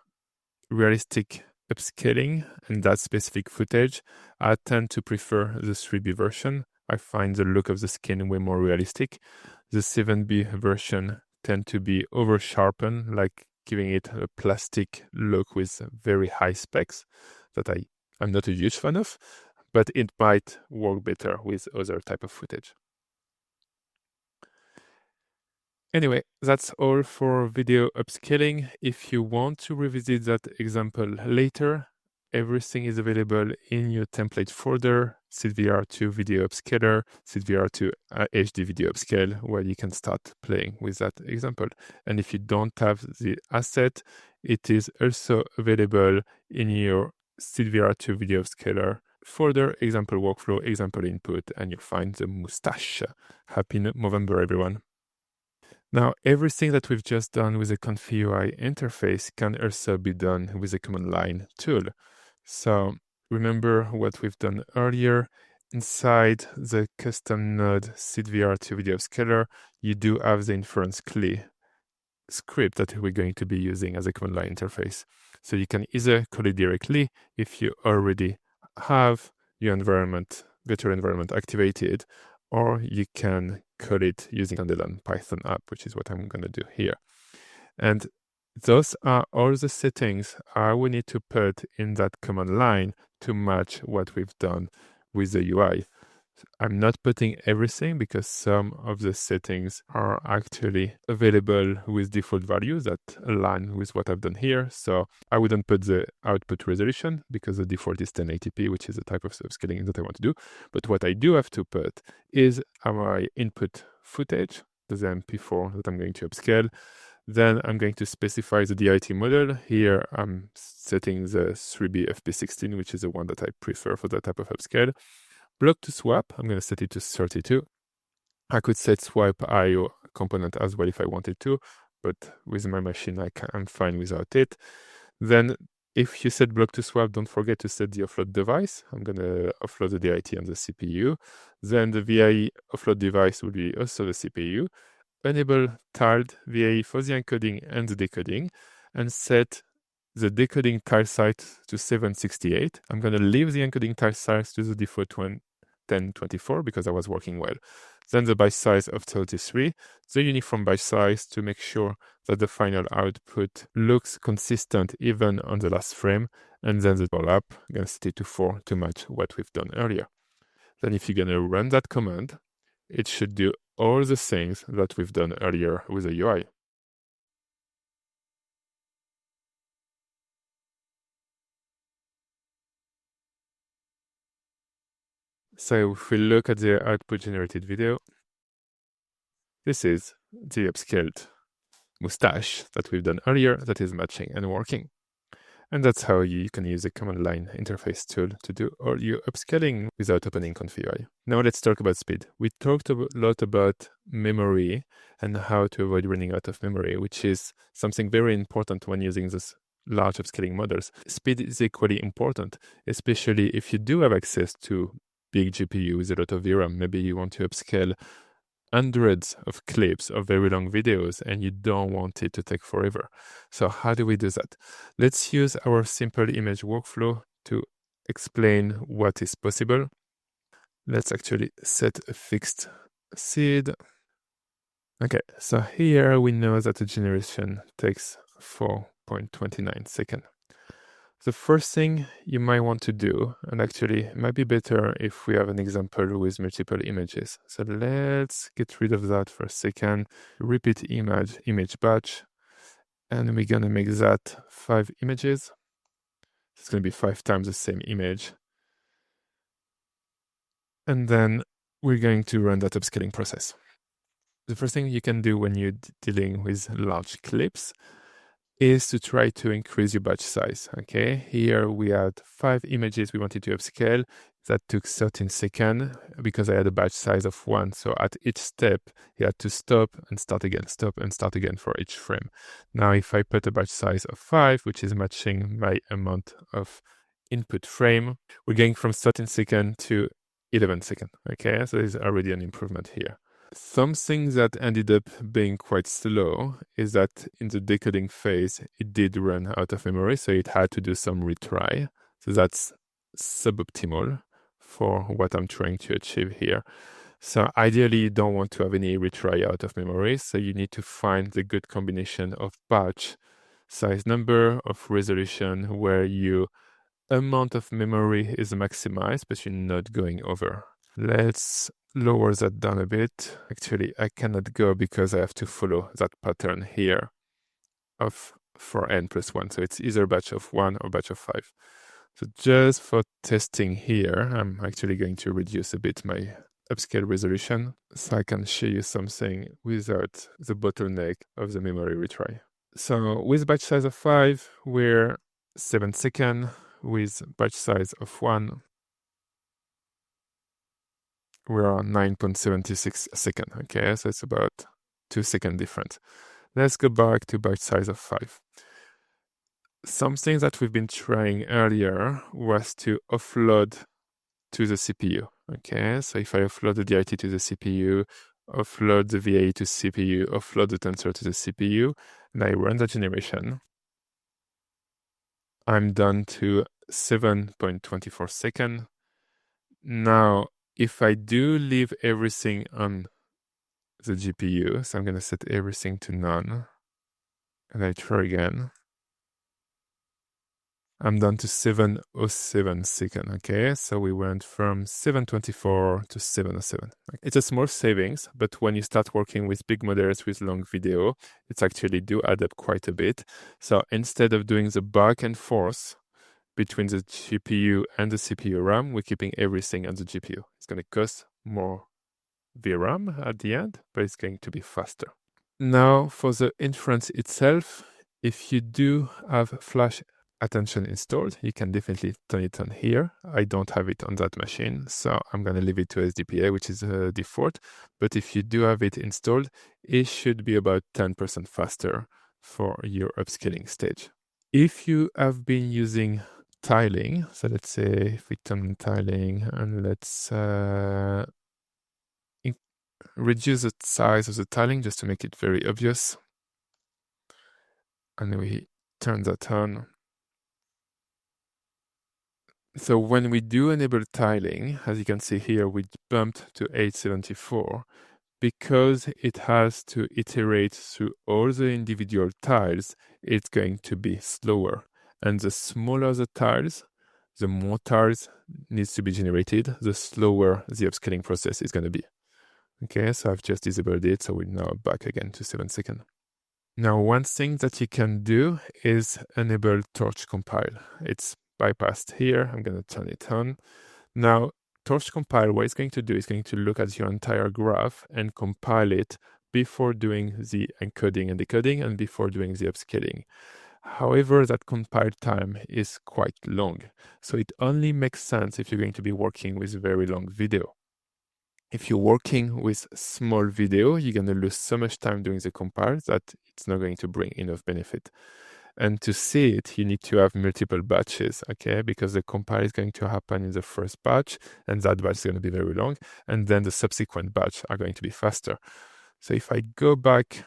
realistic upscaling and that specific footage, I tend to prefer the 3B version. I find the look of the skin way more realistic. The 7B version tend to be over sharpened, like giving it a plastic look with very high specs that I'm not a huge fan of, but it might work better with other type of footage. Anyway, that's all for video upscaling. If you want to revisit that example later, everything is available in your template folder, SeedVR2 video upscaler, SeedVR2 HD video upscale, where you can start playing with that example. And if you don't have the asset, it is also available in your SeedVR2 video upscaler folder, example workflow, example input, and you'll find the mustache. Happy November, everyone. Now, everything that we've just done with the ComfyUI interface can also be done with the command line tool. So remember what we've done earlier. Inside the custom node SeedVR2 video upscaler, you do have the inference CLI script that we're going to be using as a command line interface. So you can either call it directly if you already have your environment, virtual environment activated, or you can call it using standalone Python app, which is what I'm going to do here. And those are all the settings we need to put in that command line to match what we've done with the UI. I'm not putting everything because some of the settings are actually available with default values that align with what I've done here. So I wouldn't put the output resolution because the default is 1080p, which is the type of upscaling that I want to do. But what I do have to put is my input footage, the MP4 that I'm going to upscale. Then I'm going to specify the DIT model. Here I'm setting the 3B FP16, which is the one that I prefer for that type of upscale. Block to swap, I'm going to set it to 32. I could set swipe IO component as well if I wanted to, but with my machine I'm fine without it. Then if you set block to swap, don't forget to set the offload device. I'm going to offload the DIT on the CPU. Then the VIE offload device will be also the CPU. Enable tiled VIE for the encoding and the decoding, and set the decoding tile size to 768. I'm going to leave the encoding tile size to the default 1024 because that was working well. Then the byte size of 33, the uniform byte size to make sure that the final output looks consistent even on the last frame, and then the overlap, I'm going to set it to 4 to match what we've done earlier. Then if you're going to run that command, it should do all the things that we've done earlier with the UI. So if we look at the output generated video, this is the upscaled mustache that we've done earlier that is matching and working. And that's how you can use a command line interface tool to do all your upscaling without opening ComfyUI. Now let's talk about speed. We talked a lot about memory and how to avoid running out of memory, which is something very important when using this large upscaling models. Speed is equally important, especially if you do have access to big GPU with a lot of VRAM. Maybe you want to upscale hundreds of clips of very long videos and you don't want it to take forever. So how do we do that? Let's use our simple image workflow to explain what is possible. Let's actually set a fixed seed. Okay, so here we know that the generation takes 4.29 seconds. The first thing you might want to do, and actually it might be better if we have an example with multiple images. So let's get rid of that for a second. Repeat image batch, and we're gonna make that 5 images. It's gonna be 5 times the same image. And then we're going to run that upscaling process. The first thing you can do when you're dealing with large clips is to try to increase your batch size. Okay, here we had 5 images we wanted to upscale. That took 13 seconds because I had a batch size of 1. So at each step, you had to stop and start again for each frame. Now, if I put a batch size of 5, which is matching my amount of input frame, we're going from 13 seconds to 11 seconds. Okay, so there's already an improvement here. Something that ended up being quite slow is that in the decoding phase, it did run out of memory, so it had to do some retry. So that's suboptimal for what I'm trying to achieve here. So ideally, you don't want to have any retry out of memory, so you need to find the good combination of batch size number, of resolution, where your amount of memory is maximized, but you're not going over. Let's lower that down a bit. Actually, I cannot go because I have to follow that pattern here of for n plus 1. So it's either batch of 1 or batch of 5. So just for testing here, I'm actually going to reduce a bit my upscale resolution so I can show you something without the bottleneck of the memory retry. So with batch size of 5, we're 7 seconds. With batch size of 1, we are 9.76 seconds. Okay, so it's about 2 second difference. Let's go back to batch size of 5. Something that we've been trying earlier was to offload to the CPU. Okay, so if I offload the DIT to the CPU, offload the VAE to CPU, offload the tensor to the CPU, and I run the generation, I'm down to 7.24 seconds. Now, if I do leave everything on the GPU, so I'm going to set everything to none, and I try again, I'm down to 7:07 seconds. Okay, so we went from 7:24 to 7:07. It's a small savings, but when you start working with big models with long video, it's actually do add up quite a bit. So instead of doing the back and forth between the GPU and the CPU RAM, we're keeping everything on the GPU. It's going to cost more VRAM at the end, but it's going to be faster. Now, for the inference itself, if you do have Flash Attention installed, you can definitely turn it on here. I don't have it on that machine, so I'm going to leave it to SDPA, which is a default. But if you do have it installed, it should be about 10% faster for your upscaling stage. If you have been using tiling, so let's say if we turn on tiling and let's reduce the size of the tiling just to make it very obvious, and we turn that on. So when we do enable tiling, as you can see here, we bumped to 874 because it has to iterate through all the individual tiles. It's going to be slower, and the smaller the tiles, the more tiles needs to be generated, the slower the upscaling process is going to be. Okay, so I've just disabled it, so we're now back again to 7 seconds. Now, one thing that you can do is enable torch compile. It's bypassed here. I'm going to turn it on. Now, torch compile, what it's going to do is going to look at your entire graph and compile it before doing the encoding and decoding and before doing the upscaling. However, that compile time is quite long. So it only makes sense if you're going to be working with very long video. If you're working with small video, you're going to lose so much time doing the compile that it's not going to bring enough benefit. And to see it, you need to have multiple batches, okay? Because the compile is going to happen in the first batch, and that batch is going to be very long, and then the subsequent batch are going to be faster. So if I go back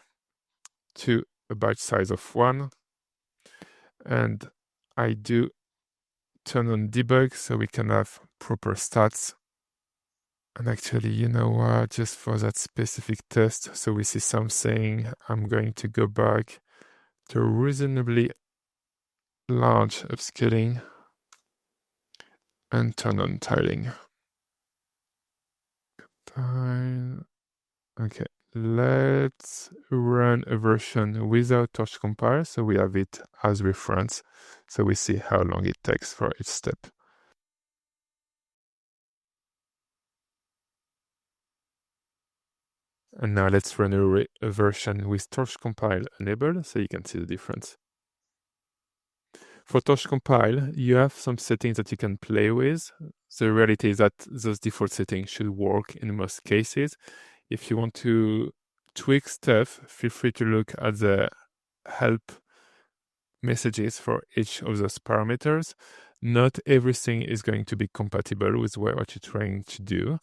to a batch size of 1, and I do turn on debug so we can have proper stats. And actually, you know what, just for that specific test, so we see something, I'm going to go back to reasonably large upscaling and turn on tiling. Okay, let's run a version without torch compile, so we have it as reference, so we see how long it takes for each step. And now let's run a version with torch compile enabled, so you can see the difference. For torch compile, you have some settings that you can play with. The reality is that those default settings should work in most cases. If you want to tweak stuff, feel free to look at the help messages for each of those parameters. Not everything is going to be compatible with what you're trying to do,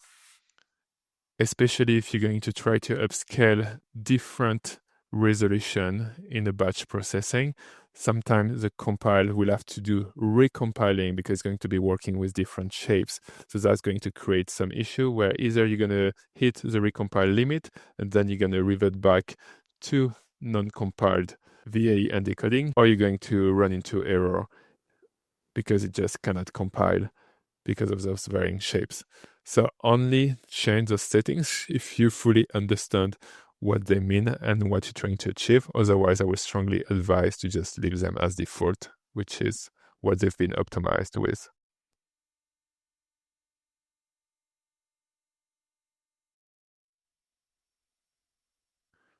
especially if you're going to try to upscale different resolution in the batch processing. Sometimes the compile will have to do recompiling because it's going to be working with different shapes. So that's going to create some issue where either you're going to hit the recompile limit and then you're going to revert back to non-compiled VAE and decoding, or you're going to run into error because it just cannot compile because of those varying shapes. So only change those settings if you fully understand what they mean and what you're trying to achieve. Otherwise, I would strongly advise to just leave them as default, which is what they've been optimized with.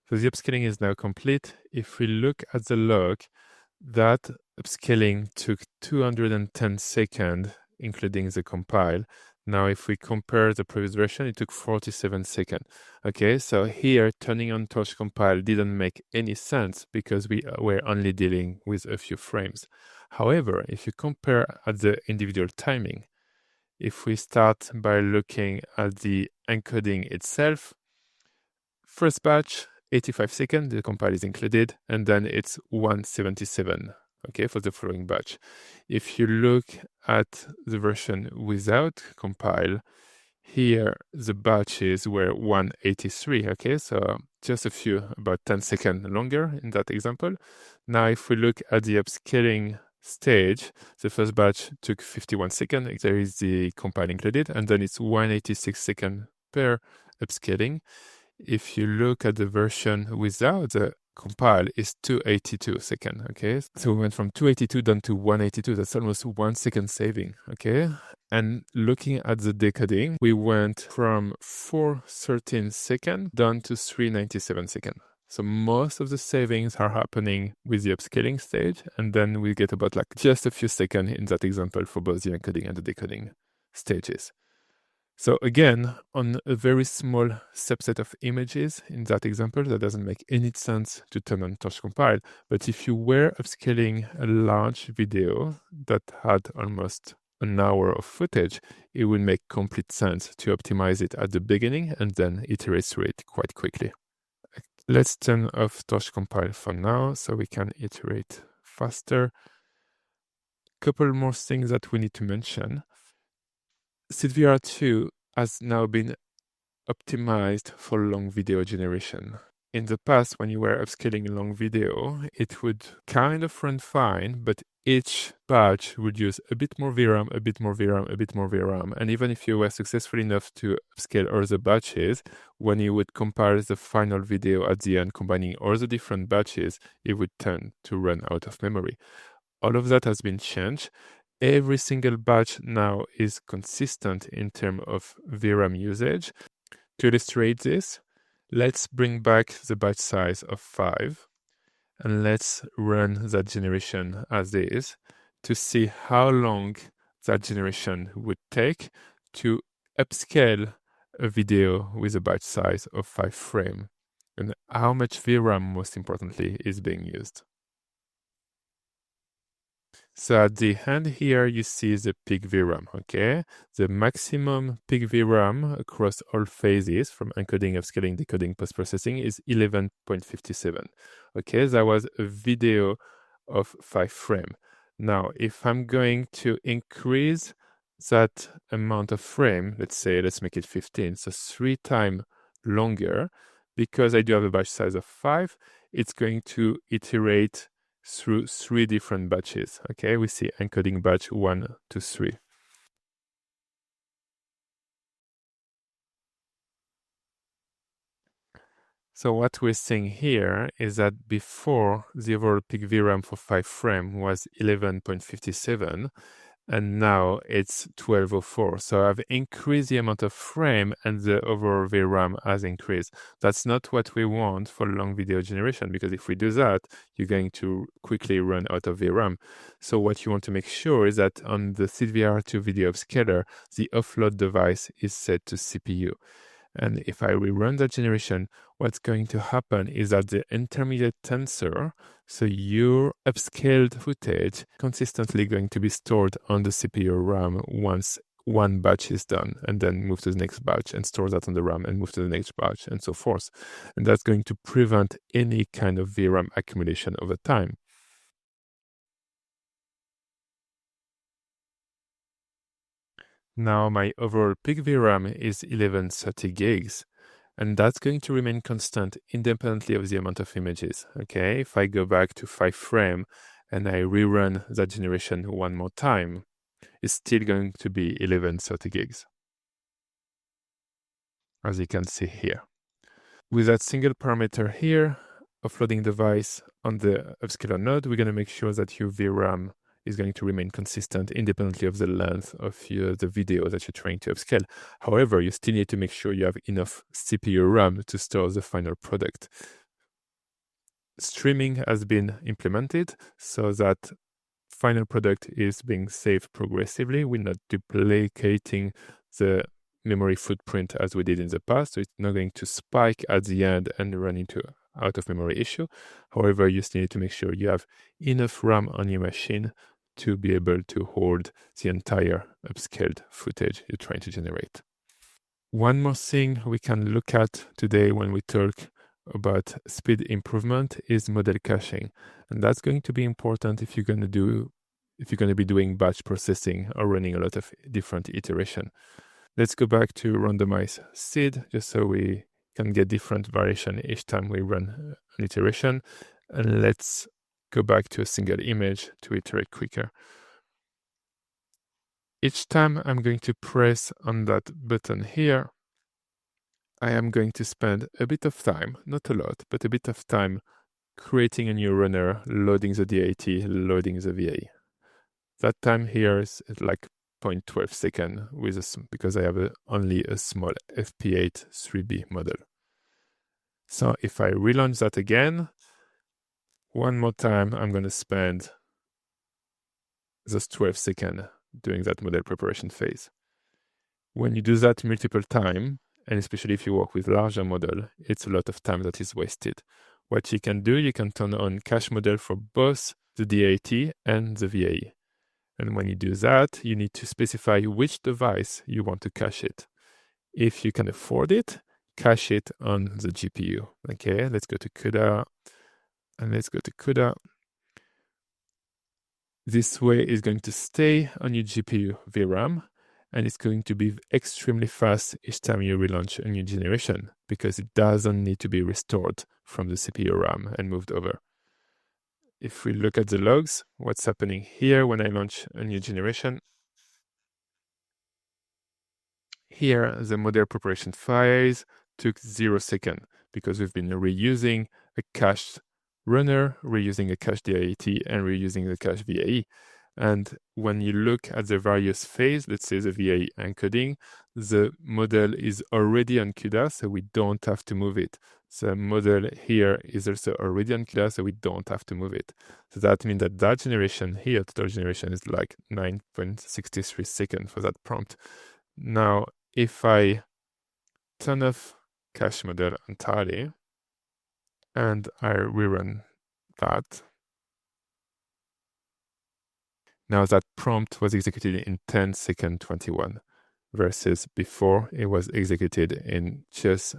So the upscaling is now complete. If we look at the log, that upscaling took 210 seconds, including the compile. Now, if we compare the previous version, it took 47 seconds. Okay, so here, turning on torch compile didn't make any sense because we were only dealing with a few frames. However, if you compare at the individual timing, if we start by looking at the encoding itself, first batch, 85 seconds, the compile is included, and then it's 177, okay, for the following batch. If you look at the version without compile, here the batches were 183, okay, so just a few, about 10 seconds longer in that example. Now, if we look at the upscaling stage, the first batch took 51 seconds, there is the compile included, and then it's 186 seconds per upscaling. If you look at the version without the compile, it's 282 seconds, okay? So we went from 282 down to 182, that's almost 1 second saving, okay? And looking at the decoding, we went from 413 seconds down to 397 seconds. So most of the savings are happening with the upscaling stage, and then we get about like just a few seconds in that example for both the encoding and the decoding stages. So again, on a very small subset of images in that example, that doesn't make any sense to turn on torch compile. But if you were upscaling a large video that had almost an hour of footage, it would make complete sense to optimize it at the beginning and then iterate through it quite quickly. Let's turn off torch compile for now so we can iterate faster. Couple more things that we need to mention. SeedVR2 has now been optimized for long video generation. In the past, when you were upscaling a long video, it would kind of run fine, but each batch would use a bit more VRAM, a bit more VRAM, a bit more VRAM. And even if you were successful enough to upscale all the batches, when you would compare the final video at the end, combining all the different batches, it would tend to run out of memory. All of that has been changed. every single batch now is consistent in terms of VRAM usage. To illustrate this, let's bring back the batch size of 5 and let's run that generation as is to see how long that generation would take to upscale a video with a batch size of 5 frames and how much VRAM, most importantly, is being used. So at the end here, you see the peak VRAM, okay? The maximum peak VRAM across all phases from encoding, upscaling, decoding, post-processing is 11.57. Okay, that was a video of 5 frames. Now, if I'm going to increase that amount of frame, let's make it 15, so 3 times longer, because I do have a batch size of 5, it's going to iterate through 3 different batches. Okay, we see encoding batch 1 to 3. So what we're seeing here is that before the overall peak VRAM for 5 frames was 11.57, and now it's 12.04. So I've increased the amount of frame and the overall VRAM has increased. That's not what we want for long video generation, because if we do that, you're going to quickly run out of VRAM. So what you want to make sure is that on the SeedVR2 video upscaler, the offload device is set to CPU. And if I rerun that generation, what's going to happen is that the intermediate tensor, so your upscaled footage, consistently going to be stored on the CPU RAM once one batch is done, and then move to the next batch and store that on the RAM and move to the next batch and so forth. And that's going to prevent any kind of VRAM accumulation over time. Now my overall peak VRAM is 1130 gigs, and that's going to remain constant independently of the amount of images. Okay, if I go back to 5 frames and I rerun that generation one more time, it's still going to be 1130 gigs, as you can see here. With that single parameter here, offloading device on the upscaler node, we're going to make sure that your VRAM is going to remain consistent independently of the length of the video that you're trying to upscale. However, you still need to make sure you have enough CPU RAM to store the final product. Streaming has been implemented so that final product is being saved progressively. We're not duplicating the memory footprint as we did in the past, so it's not going to spike at the end and run into out of memory issue. However, you still need to make sure you have enough RAM on your machine to be able to hold the entire upscaled footage you're trying to generate. One more thing we can look at today when we talk about speed improvement is model caching, and that's going to be important if you're going to be doing batch processing or running a lot of different iteration. Let's go back to randomize seed just so we can get different variation each time we run an iteration, and let's go back to a single image to iterate quicker. Each time I'm going to press on that button here, I am going to spend a bit of time, not a lot, but a bit of time creating a new runner, loading the DAT, loading the VA. That time here is like 0.12 seconds because I have only a small FP8 3B model. So if I relaunch that again, one more time, I'm going to spend just 12 seconds doing that model preparation phase. When you do that multiple times, and especially if you work with larger model, it's a lot of time that is wasted. What you can do, you can turn on cache model for both the DAT and the VA. And when you do that, you need to specify which device you want to cache it. If you can afford it, cache it on the GPU. Okay, let's go to CUDA, and let's go to CUDA. This way is going to stay on your GPU VRAM, and it's going to be extremely fast each time you relaunch a new generation because it doesn't need to be restored from the CPU RAM and moved over. If we look at the logs, what's happening here when I launch a new generation, here the model preparation phase took 0 seconds because we've been reusing a cached runner, reusing a cached DAT, and reusing the cached VAE. And when you look at the various phase, let's say the VA encoding, the model is already on CUDA, so we don't have to move it. The model here is also already on CUDA, so we don't have to move it. So that means that that generation here, total generation, is like 9.63 seconds for that prompt. Now, if I turn off cache model entirely and I rerun that, now that prompt was executed in 10 seconds 21 versus before it was executed in just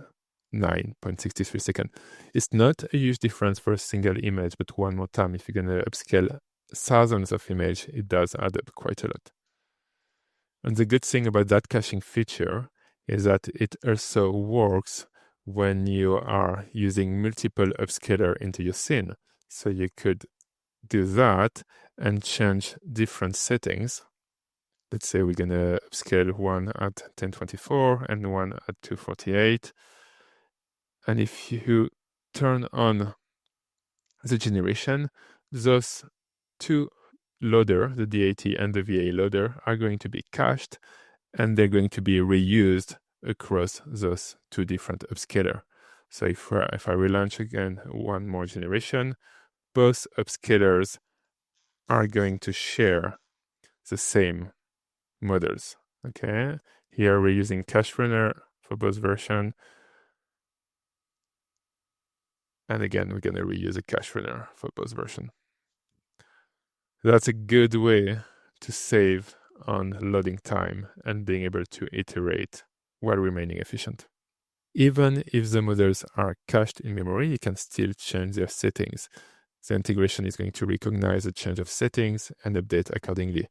9.63 seconds. It's not a huge difference for a single image, but one more time, if you're going to upscale thousands of images, it does add up quite a lot. And the good thing about that caching feature is that it also works when you are using multiple upscaler into your scene. So you could do that and change different settings. Let's say we're going to upscale one at 1024 and one at 248. And if you turn on the generation, those two loader, the DAT and the VA loader, are going to be cached and they're going to be reused across those two different upscaler. So if I relaunch again one more generation, both upscalers are going to share the same models. Okay, here we're using cache runner for both versions. And again, we're going to reuse a cache runner for both versions. That's a good way to save on loading time and being able to iterate while remaining efficient. Even if the models are cached in memory, you can still change their settings. The integration is going to recognize the change of settings and update accordingly.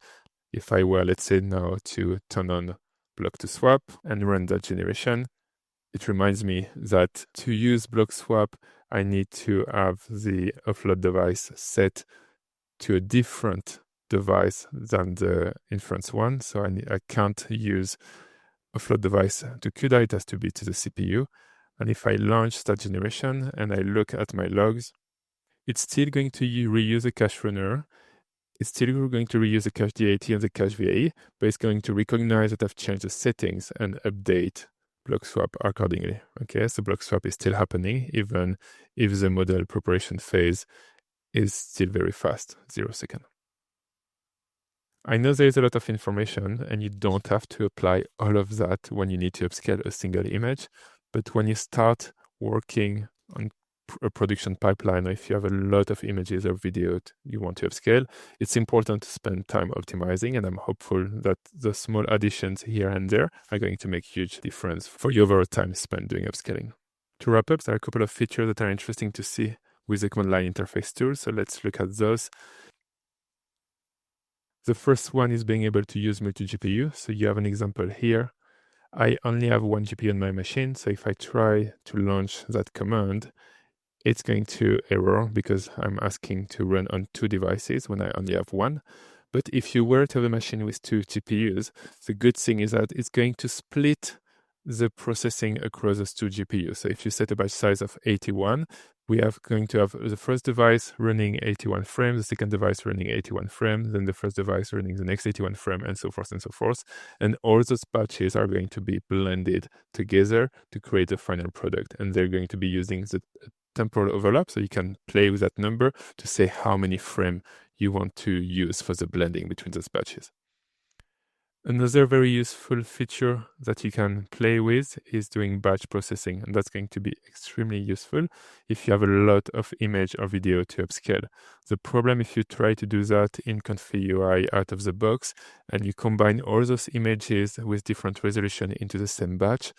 If I were, let's say now, to turn on block to swap and run that generation, it reminds me that to use block swap, I need to have the offload device set to a different device than the inference one. So I can't use offload device to CUDA, it has to be to the CPU. And if I launch that generation and I look at my logs, it's still going to reuse a cache runner. It's still going to reuse the cache DAT and the cache VA, but it's going to recognize that I've changed the settings and update block swap accordingly. Okay, so block swap is still happening, even if the model preparation phase is still very fast, 0 seconds. I know there is a lot of information and you don't have to apply all of that when you need to upscale a single image, but when you start working on a production pipeline, or if you have a lot of images or video you want to upscale, it's important to spend time optimizing, and I'm hopeful that the small additions here and there are going to make a huge difference for your overall time spent doing upscaling. To wrap up, there are a couple of features that are interesting to see with the command line interface tool, so let's look at those. The first one is being able to use multi-GPU. So you have an example here. I only have one GPU on my machine, so if I try to launch that command, it's going to error because I'm asking to run on two devices when I only have one. But if you were to have a machine with two GPUs, the good thing is that it's going to split the processing across those two GPUs. So if you set a batch size of 81, we are going to have the first device running 81 frames, the second device running 81 frames, then the first device running the next 81 frame, and so forth and so forth. And all those batches are going to be blended together to create a final product. And they're going to be using the temporal overlap, so you can play with that number to say how many frames you want to use for the blending between those batches. Another very useful feature that you can play with is doing batch processing, and that's going to be extremely useful if you have a lot of image or video to upscale. The problem if you try to do that in ComfyUI out of the box and you combine all those images with different resolution into the same batch,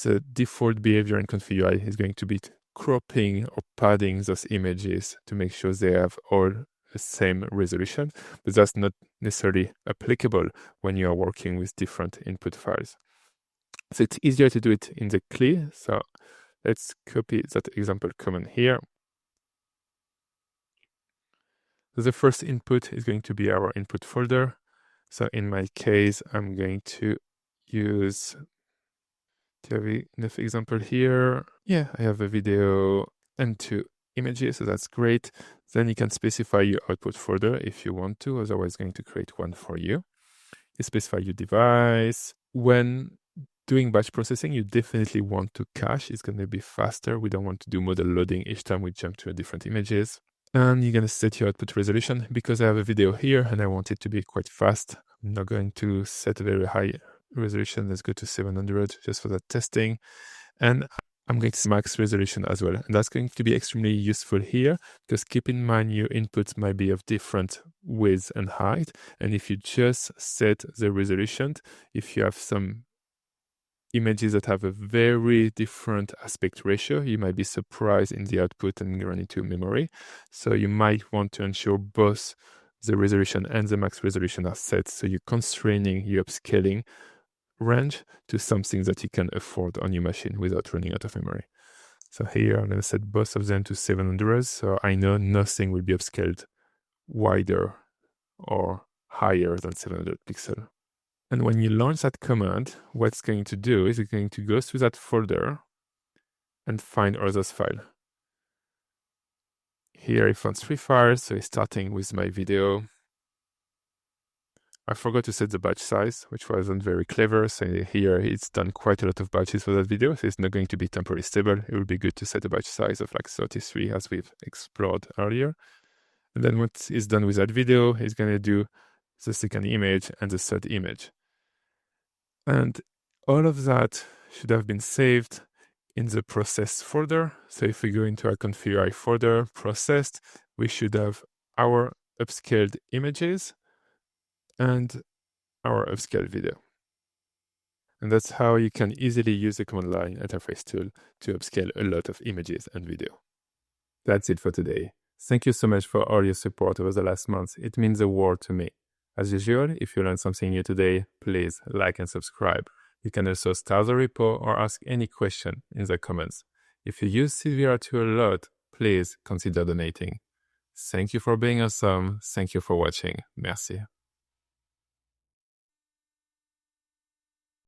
the default behavior in ComfyUI is going to be cropping or padding those images to make sure they have all the same resolution, but that's not necessarily applicable when you are working with different input files. So it's easier to do it in the CLI. So let's copy that example command here. So the first input is going to be our input folder. So in my case, I'm going to use, do you have enough example here? Yeah, I have a video and two images, so that's great. Then you can specify your output folder if you want to, otherwise it's going to create one for you. You specify your device. When doing batch processing, you definitely want to cache. It's going to be faster. We don't want to do model loading each time we jump to different images. And you're going to set your output resolution. Because I have a video here and I want it to be quite fast, I'm not going to set a very high resolution. Let's go to 700 just for that testing. And I'm going to set max resolution as well. And that's going to be extremely useful here, because keep in mind your inputs might be of different width and height. And if you just set the resolution, if you have some images that have a very different aspect ratio, you might be surprised in the output and run into memory. So you might want to ensure both the resolution and the max resolution are set, so you're constraining your upscaling range to something that you can afford on your machine without running out of memory. So here I'm going to set both of them to 700, so I know nothing will be upscaled wider or higher than 700 pixels. And when you launch that command, what it's going to do is it's going to go through that folder and find others file. Here I found 3 files, so it's starting with my video. I forgot to set the batch size, which wasn't very clever. So here it's done quite a lot of batches for that video, so it's not going to be temporally stable. It would be good to set a batch size of like 33 as we've explored earlier. And then what is done with that video is going to do the second image and the third image. And all of that should have been saved in the process folder. So if we go into our ComfyUI folder, processed, we should have our upscaled images and our upscaled video. And that's how you can easily use the command line interface tool to upscale a lot of images and video. That's it for today. Thank you so much for all your support over the last months. It means the world to me. As usual, if you learned something new today, please like and subscribe. You can also start the repo or ask any question in the comments. If you use SeedVR2 a lot, please consider donating. Thank you for being awesome. Thank you for watching. Merci.